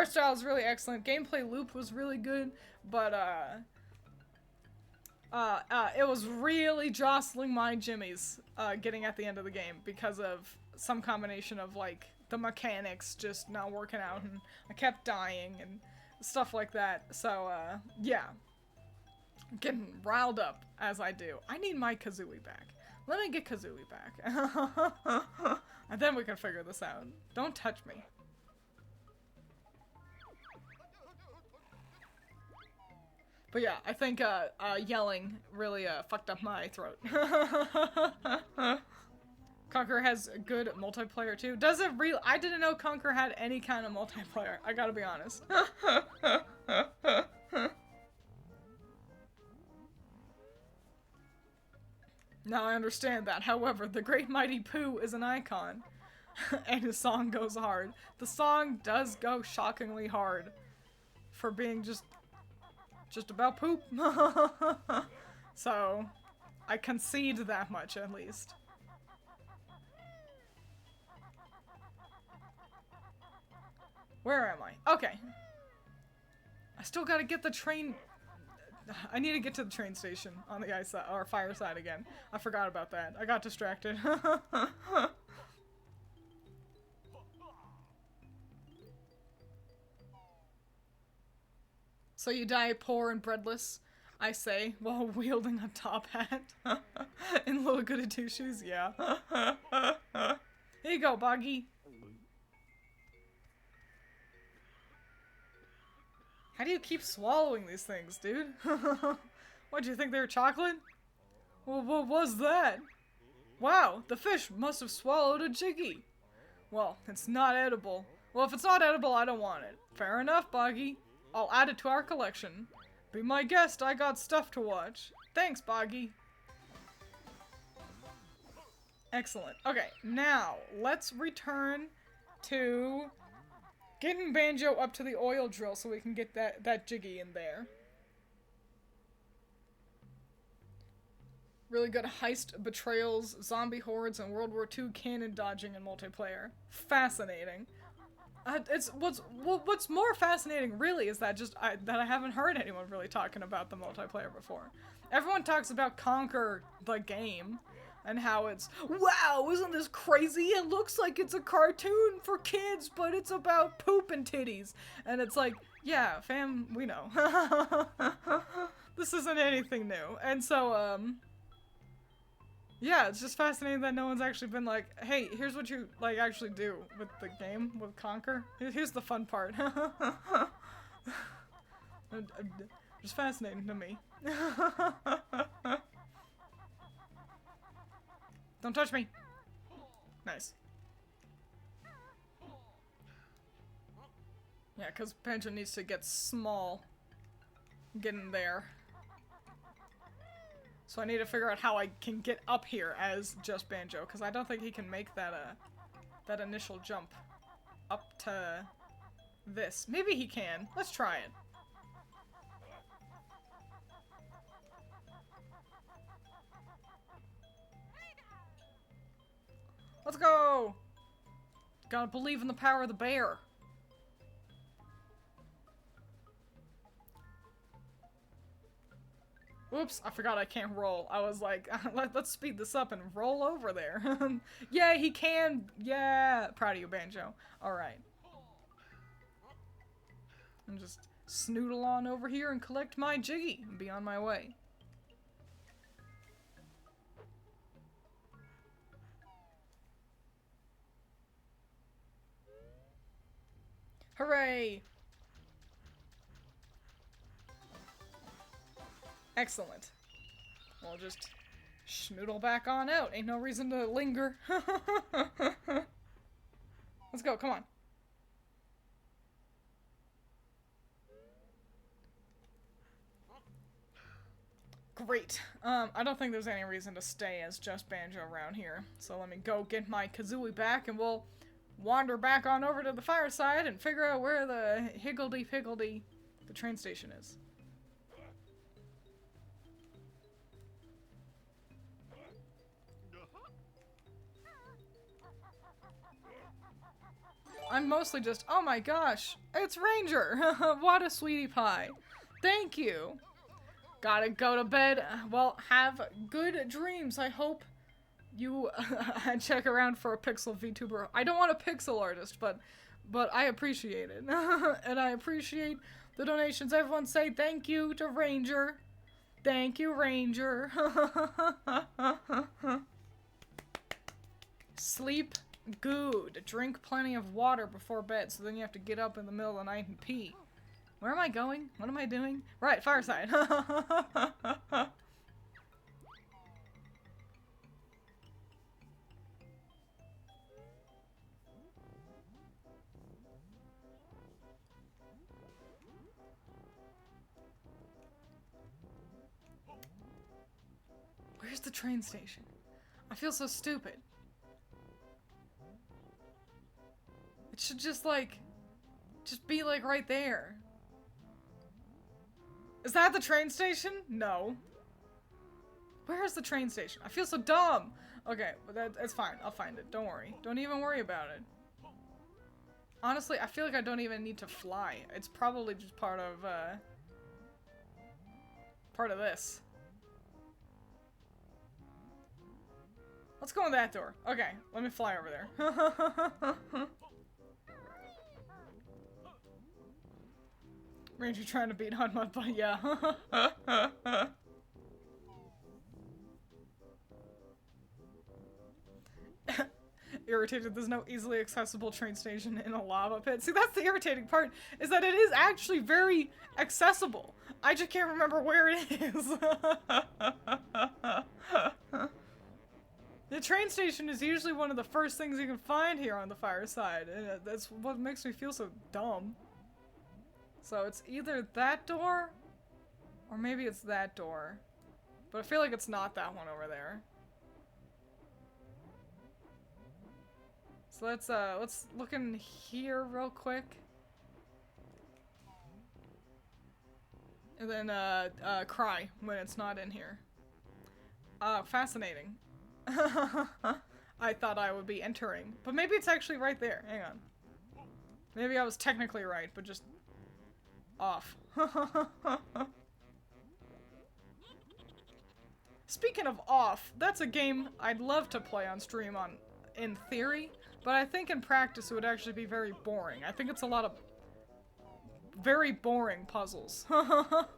style is really excellent. Gameplay loop was really good, but, it was really jostling my jimmies, getting at the end of the game because of some combination of, like, the mechanics just not working out, and I kept dying and stuff like that. So, yeah. Getting riled up as I do. I need my Kazooie back. Let me get Kazooie back. And then we can figure this out. Don't touch me. But yeah, I think yelling really fucked up my throat. Conquer has good multiplayer too. Does it real? I didn't know Conquer had any kind of multiplayer. I gotta be honest. Now I understand that. However, the Great Mighty Pooh is an icon. And his song goes hard. The song does go shockingly hard. For being just about poop. So, I concede that much at least. Where am I? Okay. I still gotta get the train. I need to get to the train station on the ice side, or fire side again. I forgot about that. I got distracted. So you die poor and breadless, I say, while wielding a top hat. In little goody two shoes, yeah. Here you go, Boggy. How do you keep swallowing these things, dude? What, do you think they were chocolate? Well, what was that? Wow, the fish must have swallowed a Jiggy. Well, it's not edible. Well, if it's not edible, I don't want it. Fair enough, Boggy. I'll add it to our collection. Be my guest, I got stuff to watch. Thanks, Boggy. Excellent. Okay, now, let's return to getting Banjo up to the oil drill so we can get that Jiggy in there. Really good heist, betrayals, zombie hordes, and World War II cannon dodging in multiplayer. Fascinating. What's more fascinating really is that that I haven't heard anyone really talking about the multiplayer before. Everyone talks about Conquer the game and how it's, wow, isn't this crazy? It looks like it's a cartoon for kids, but it's about poop and titties. And it's like, yeah, fam, we know. This isn't anything new. And so, yeah, it's just fascinating that no one's actually been like, hey, here's what you, like, actually do with the game, with Conquer. Here's the fun part. Just fascinating to me. Don't touch me. Nice. Yeah, because Banjo needs to get small. Get in there. So I need to figure out how I can get up here as just Banjo, because I don't think he can make that that initial jump up to this. Maybe he can. Let's try it. Let's go! Gotta believe in the power of the bear. Oops, I forgot I can't roll. I was like, let's speed this up and roll over there. Yeah, he can. Yeah. Proud of you, Banjo. Alright. I'm just snoodle on over here and collect my Jiggy and be on my way. Hooray! Excellent. We'll just schnoodle back on out. Ain't no reason to linger. Let's go, come on. Great. I don't think there's any reason to stay as just Banjo around here. So let me go get my Kazooie back and we'll wander back on over to the fireside and figure out where the higgledy-piggledy the train station is. I'm mostly just, oh my gosh, it's Ranger! What a sweetie pie. Thank you. Gotta go to bed. Well, have good dreams, I hope. you check around for a pixel VTuber. I don't want a pixel artist, but I appreciate it. And I appreciate the donations. Everyone say thank you to Ranger. Thank you, Ranger. Sleep good. Drink plenty of water before bed, so then you have to get up in the middle of the night and pee. Where am I going? What am I doing? Right, fireside. Where's the train station? I feel so stupid. It should just be like right there. Is that the train station? No. Where is the train station? I feel so dumb. Okay, but that's fine. I'll find it. Don't worry. Don't even worry about it. Honestly, I feel like I don't even need to fly. It's probably just part of this. Let's go in that door. Okay, let me fly over there. Ranger trying to beat on mud, but yeah. Irritated there's no easily accessible train station in a lava pit. See, that's the irritating part, is that it is actually very accessible. I just can't remember where it is. The train station is usually one of the first things you can find here on the fireside, and that's what makes me feel so dumb. So it's either that door, or maybe it's that door. But I feel like it's not that one over there. So let's look in here real quick. And then cry when it's not in here. Fascinating. I thought I would be entering, but maybe it's actually right there. Hang on. Maybe I was technically right, but just off. Speaking of off, that's a game I'd love to play on stream in theory, but I think in practice it would actually be very boring. I think it's a lot of very boring puzzles. Oh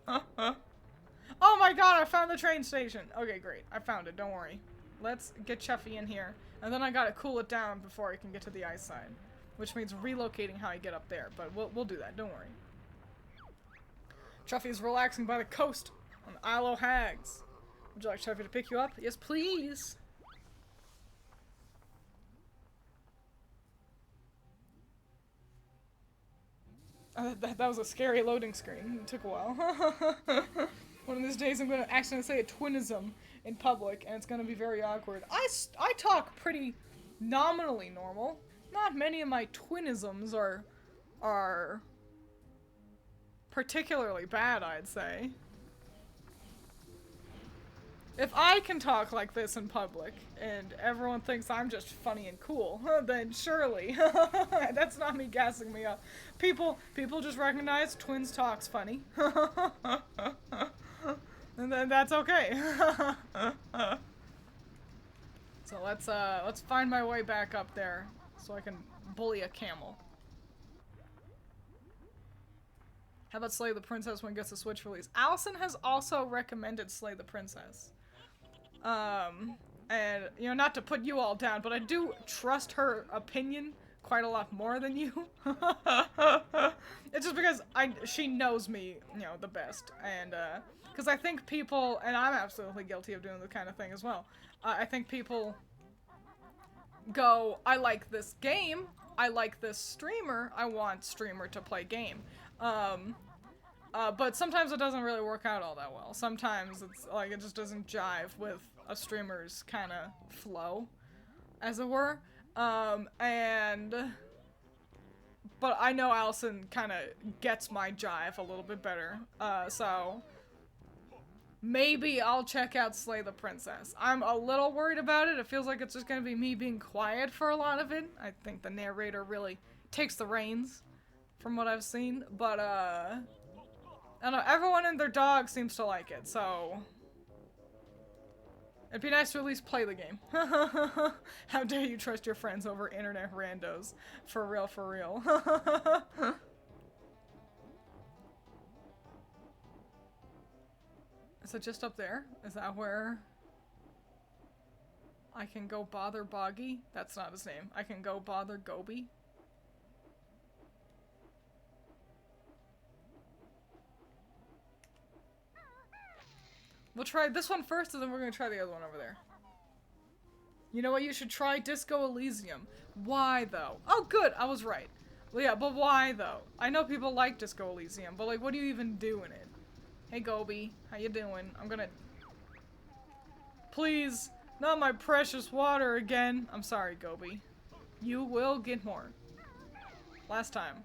my god, I found the train station. Okay, great. I found it. Don't worry. Let's get Chuffy in here, and then I gotta cool it down before I can get to the ice side, which means relocating how I get up there, but we'll do that. Don't worry. Chuffy is relaxing by the coast on the Isle of Hags. Would you like Chuffy to pick you up? Yes, please. That was a scary loading screen. It took a while. One of these days I'm going to accidentally say a twinism in public, and it's going to be very awkward. I talk pretty nominally normal. Not many of my twinisms are particularly bad, I'd say. If I can talk like this in public, and everyone thinks I'm just funny and cool, then surely, that's not me gassing me up. People just recognize Twiins talks funny. And then that's okay. So let's find my way back up there, so I can bully a camel. How about Slay the Princess when it gets a Switch release? Allison has also recommended Slay the Princess. And, you know, not to put you all down, but I do trust her opinion quite a lot more than you. It's just because she knows me, you know, the best. And, because I think people, and I'm absolutely guilty of doing the kind of thing as well, I think people go, I like this game, I like this streamer, I want streamer to play game. But sometimes it doesn't really work out all that well. Sometimes it's like it just doesn't jive with a streamer's kind of flow, as it were. But I know Allison kind of gets my jive a little bit better. So maybe I'll check out Slay the Princess. I'm a little worried about it. It feels like it's just gonna be me being quiet for a lot of it. I think the narrator really takes the reins from what I've seen, but I don't know, everyone and their dog seems to like it, so It'd be nice to at least play the game. How dare you trust your friends over internet randos? For real, for real. Is it just up there? Is that where I can go bother Boggy? That's not his name. I can go bother Gobi. We'll try this one first, and then we're gonna try the other one over there. You know what? You should try Disco Elysium. Why, though? Oh, good! I was right. Well, yeah, but why, though? I know people like Disco Elysium, but, like, what do you even do in it? Hey, Gobi. How you doing? I'm gonna... Please! Not my precious water again! I'm sorry, Gobi. You will get more. Last time.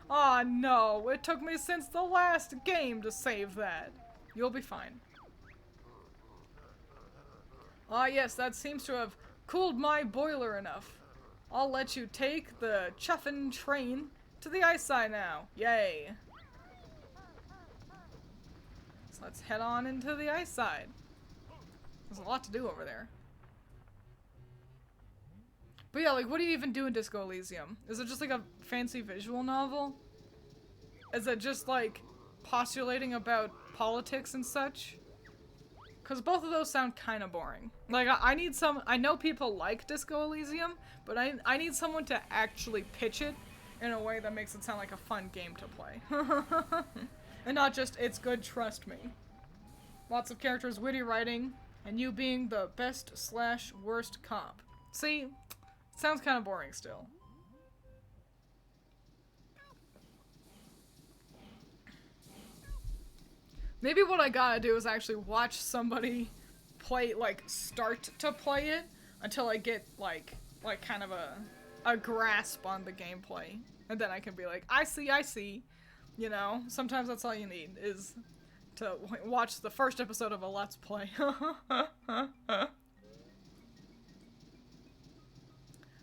Aw, no! It took me since the last game to save that. You'll be fine. Ah, yes, that seems to have cooled my boiler enough. I'll let you take the chuffin' train to the ice side now. Yay. So let's head on into the ice side. There's a lot to do over there. But yeah, like, what do you even do in Disco Elysium? Is it just like a fancy visual novel? Is it just like postulating about politics and such? Because both of those sound kind of boring. Like, I need some... I know people like Disco Elysium, but I need someone to actually pitch it in a way that makes it sound like a fun game to play. And not just, it's good, trust me. Lots of characters, witty writing, and you being the best/worst cop. See? Sounds kind of boring still. Maybe what I gotta do is actually watch somebody play, like, start to play it until I get, like kind of a grasp on the gameplay. And then I can be like, I see. You know? Sometimes that's all you need, is to watch the first episode of a Let's Play.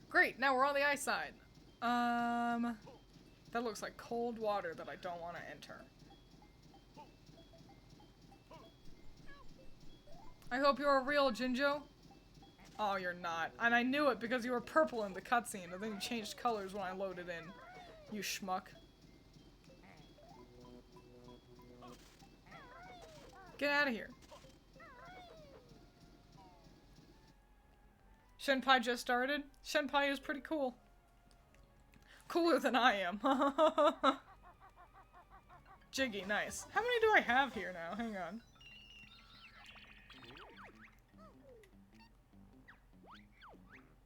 Great, now we're on the ice side. That looks like cold water that I don't want to enter. I hope you're a real Jinjo. Oh, you're not. And I knew it because you were purple in the cutscene, and then you changed colors when I loaded in. You schmuck. Get out of here. Shenpai just started. Shenpai is pretty cool. Cooler than I am. Jiggy, nice. How many do I have here now? Hang on.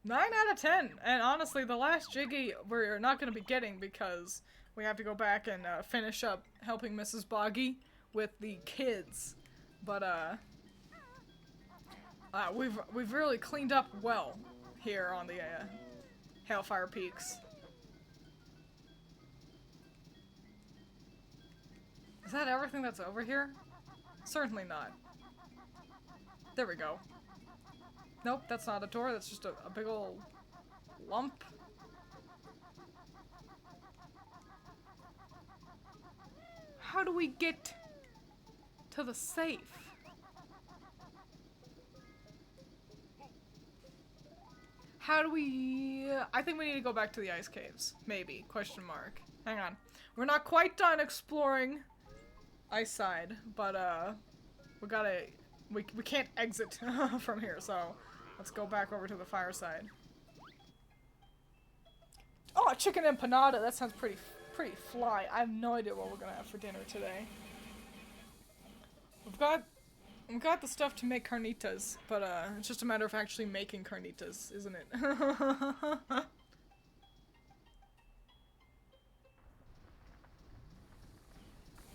Nine out of 10, and honestly, the last Jiggy we're not going to be getting because we have to go back and finish up helping Mrs. Boggy with the kids. But we've really cleaned up well here on the Hailfire Peaks. Is that everything that's over here? Certainly not. There we go. Nope, that's not a door, that's just a big ol' lump. How do we get to the safe? How do we... I think we need to go back to the ice caves. Maybe. Question mark. Hang on. We're not quite done exploring ice side, but we gotta... We can't exit from here, so let's go back over to the fireside. Oh, chicken empanada! That sounds pretty fly. I have no idea what we're gonna have for dinner today. We've got the stuff to make carnitas, but it's just a matter of actually making carnitas, isn't it?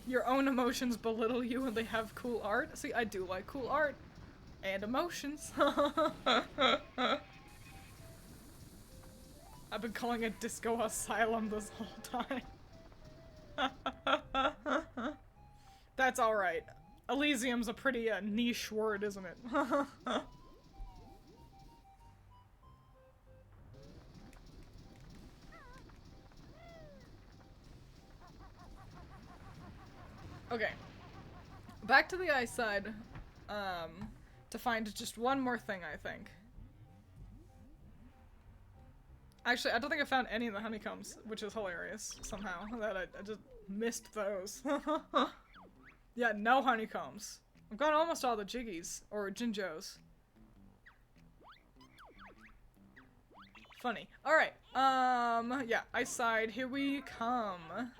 Your own emotions belittle you when they have cool art? See, I do like cool art. And emotions. I've been calling it Disco Asylum this whole time. That's alright. Elysium's a pretty niche word, isn't it? Okay. Back to the ice side. to find just one more thing, I think. Actually, I don't think I found any of the honeycombs, which is hilarious somehow, that I just missed those. Yeah, no honeycombs. I've got almost all the jiggies, or jinjos. Funny. Alright, yeah, ice side, here we come.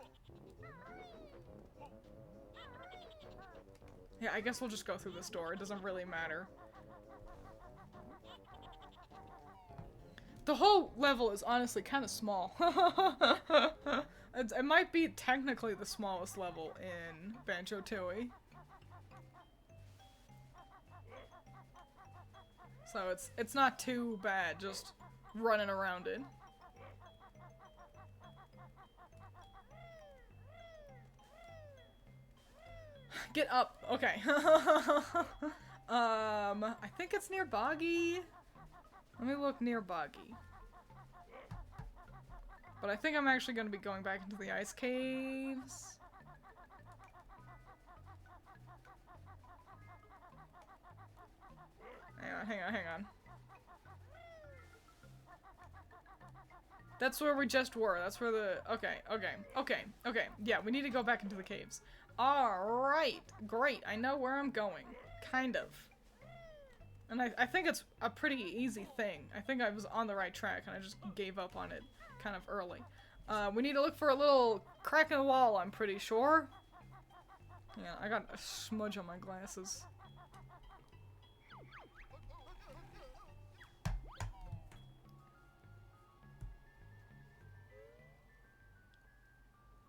Yeah, I guess we'll just go through this door, it doesn't really matter. The whole level is honestly kind of small. It might be technically the smallest level in Banjo-Tooie. So it's not too bad just running around it. Get up. Okay. I think it's near Boggy. Let me look near Boggy. But I think I'm actually going to be going back into the ice caves. Hang on. That's where we just were. That's where the... Okay. Yeah, we need to go back into the caves. Alright. Great. I know where I'm going. Kind of. And I think it's a pretty easy thing. I think I was on the right track and I just gave up on it kind of early. We need to look for a little crack in the wall, I'm pretty sure. Yeah, I got a smudge on my glasses.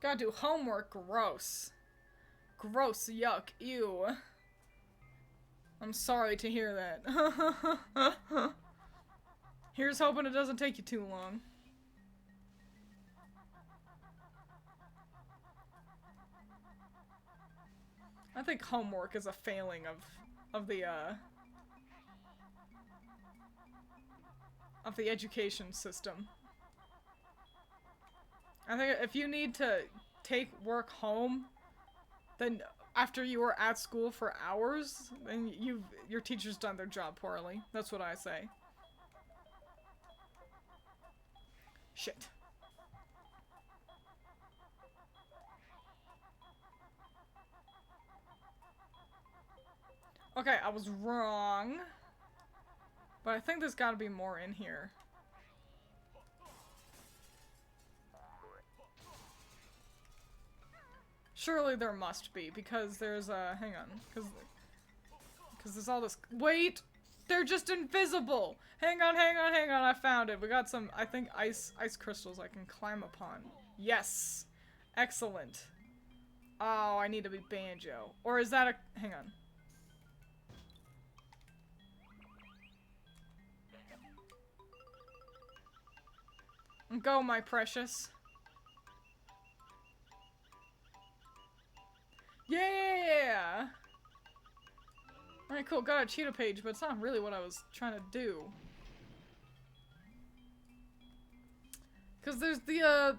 Gotta do homework, gross. Gross, yuck, ew. I'm sorry to hear that. Here's hoping it doesn't take you too long. I think homework is a failing of the education system. I think if you need to take work home, then after you were at school for hours, then your teacher's done their job poorly. That's what I say. Shit. Okay, I was wrong. But I think there's gotta be more in here. Surely there must be, because there's a... Hang on. Because there's all this... Wait! They're just invisible! Hang on, I found it. We got some, I think, ice crystals I can climb upon. Yes! Excellent. Oh, I need to be Banjo. Or is that a... Hang on. Go, my precious. Yeah! Alright, cool. Got a cheetah page, but it's not really what I was trying to do. Because there's the,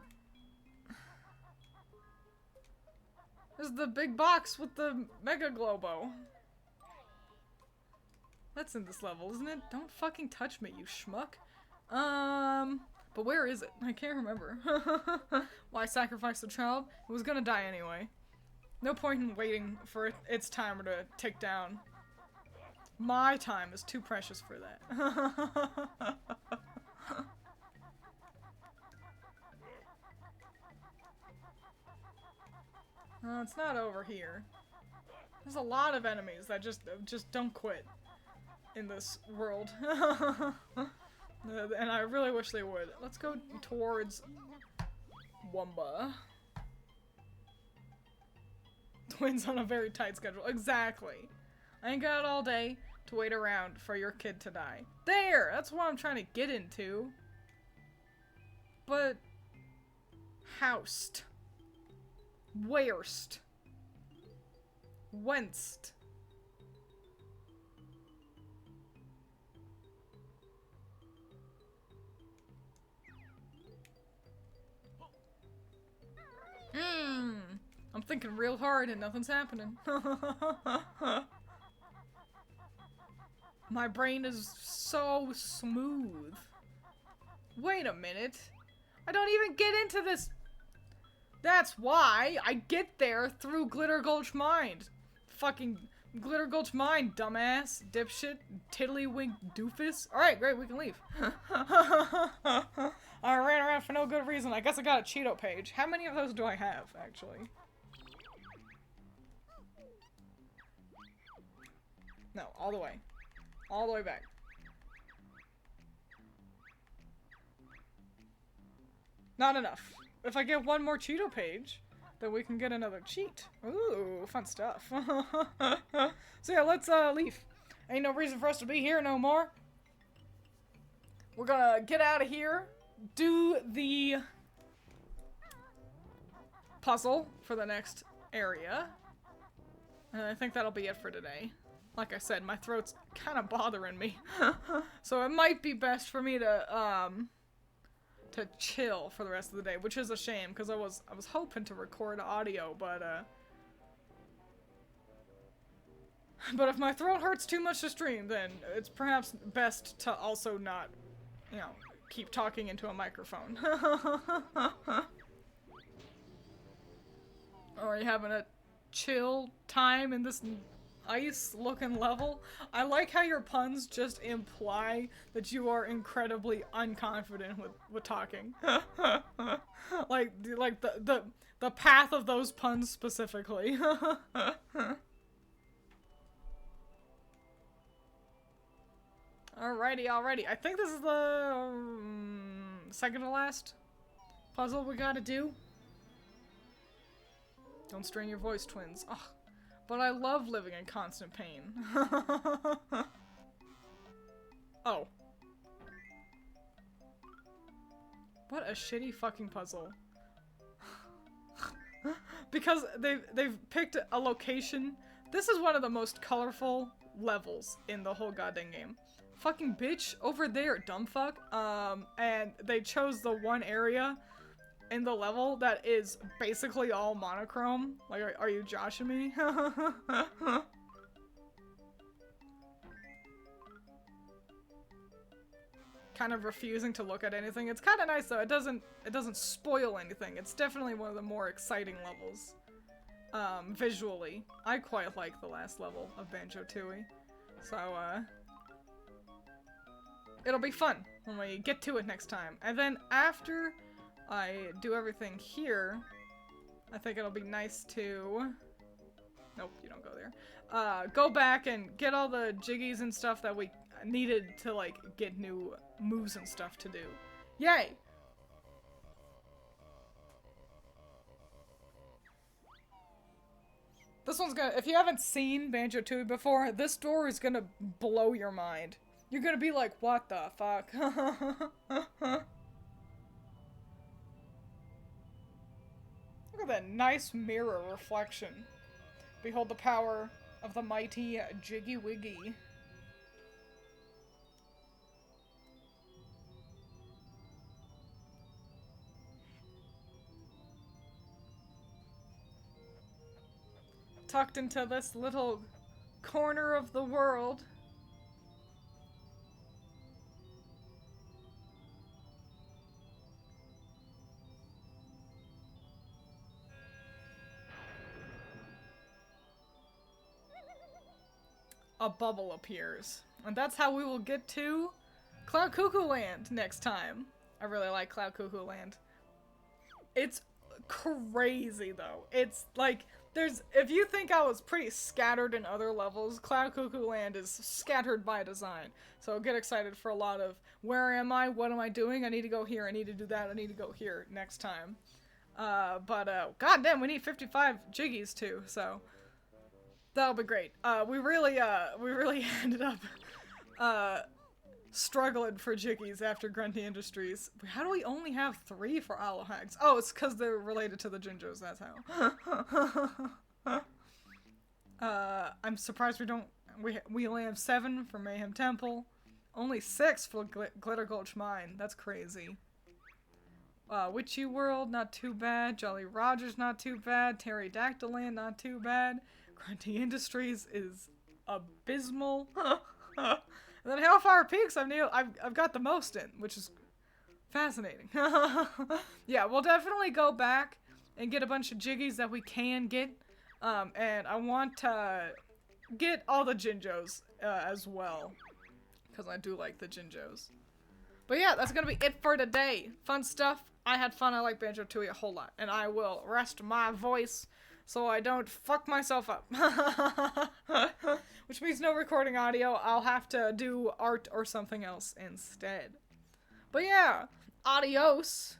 there's the big box with the Mega Globo. That's in this level, isn't it? Don't fucking touch me, you schmuck. But where is it? I can't remember. Why sacrifice the child? It was gonna die anyway. No point in waiting for its timer to tick down. My time is too precious for that. Oh, it's not over here. There's a lot of enemies that just don't quit in this world. And I really wish they would. Let's go towards Wumba. Twiins on a very tight schedule. Exactly. I ain't got all day to wait around for your kid to die. There! That's what I'm trying to get into. But... Housed. Wherest. Whenst. I'm thinking real hard and nothing's happening. My brain is so smooth. Wait a minute. I don't even get into this. That's why I get there through Glitter Gulch Mine. Fucking Glitter Gulch Mine, dumbass, dipshit, tiddlywink doofus. Alright, great, we can leave. I ran around for no good reason. I guess I got a Cheeto page. How many of those do I have, actually? No, all the way. All the way back. Not enough. If I get one more Cheeto page, then we can get another cheat. Ooh, fun stuff. So yeah, let's leave. Ain't no reason for us to be here no more. We're gonna get out of here, do the puzzle for the next area. And I think that'll be it for today. Like I said, my throat's kind of bothering me. So it might be best for me to chill for the rest of the day, which is a shame because I was hoping to record audio, but if my throat hurts too much to stream, then it's perhaps best to also not, you know, keep talking into a microphone. Or are you having a chill time in this ice-looking level? I like how your puns just imply that you are incredibly unconfident with talking. like the path of those puns specifically. Alrighty. I think this is the second to last puzzle we gotta do. Don't strain your voice, twins. Ugh. But I love living in constant pain. Oh. What a shitty fucking puzzle. Because they've picked a location. This is one of the most colorful levels in the whole goddamn game. Fucking bitch, over there, dumb fuck. And they chose the one area in the level that is basically all monochrome. Like, are you joshing me? Kind of refusing to look at anything. It's kind of nice though. It doesn't spoil anything. It's definitely one of the more exciting levels. Visually. I quite like the last level of Banjo-Tooie. So, it'll be fun when we get to it next time. And then after I do everything here, I think it'll be nice to... Nope, you don't go there. Go back and get all the jiggies and stuff that we needed to, like, get new moves and stuff to do. Yay! This one's gonna... If you haven't seen Banjo-Tooie before, this door is gonna blow your mind. You're gonna be like, what the fuck? Look at that nice mirror reflection. Behold the power of the mighty Jiggy Wiggy. Tucked into this little corner of the world. A bubble appears. And that's how we will get to Cloud Cuckoo Land next time. I really like Cloud Cuckoo Land. It's crazy though. It's like, if you think I was pretty scattered in other levels, Cloud Cuckoo Land is scattered by design. So get excited for a lot of, where am I? What am I doing? I need to go here. I need to do that. I need to go here next time. Goddamn, we need 55 jiggies too, so that'll be great. We really ended up, struggling for jiggies after Grunty Industries. How do we only have 3 for Alohags? Oh, it's because they're related to the Jinjos, that's how. I'm surprised we only have 7 for Mayhem Temple. Only 6 for Glitter Gulch Mine. That's crazy. Witchy World, not too bad. Jolly Roger's not too bad. Pterodactyl Land, not too bad. Grunty Industries is abysmal. And then Hailfire Peaks, I've got the most in, which is fascinating. Yeah, we'll definitely go back and get a bunch of jiggies that we can get. And I want to get all the Jinjos as well, because I do like the Jinjos. But yeah, that's gonna be it for today. Fun stuff. I had fun. I like Banjo-Tooie a whole lot. And I will rest my voice so I don't fuck myself up. Which means no recording audio. I'll have to do art or something else instead. But yeah, adios.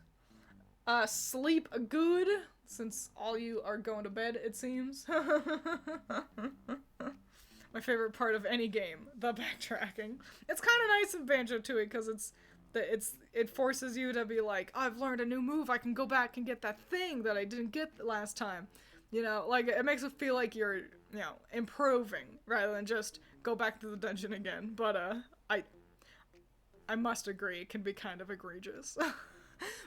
Sleep good, since all you are going to bed, it seems. My favorite part of any game, the backtracking. It's kind of nice in Banjo-Tooie because it forces you to be like, oh, I've learned a new move, I can go back and get that thing that I didn't get last time. You know, like, it makes it feel like you're, you know, improving rather than just go back to the dungeon again. But I must agree, it can be kind of egregious.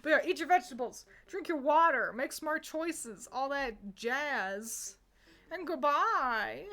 But yeah, eat your vegetables, drink your water, make smart choices, all that jazz, and goodbye.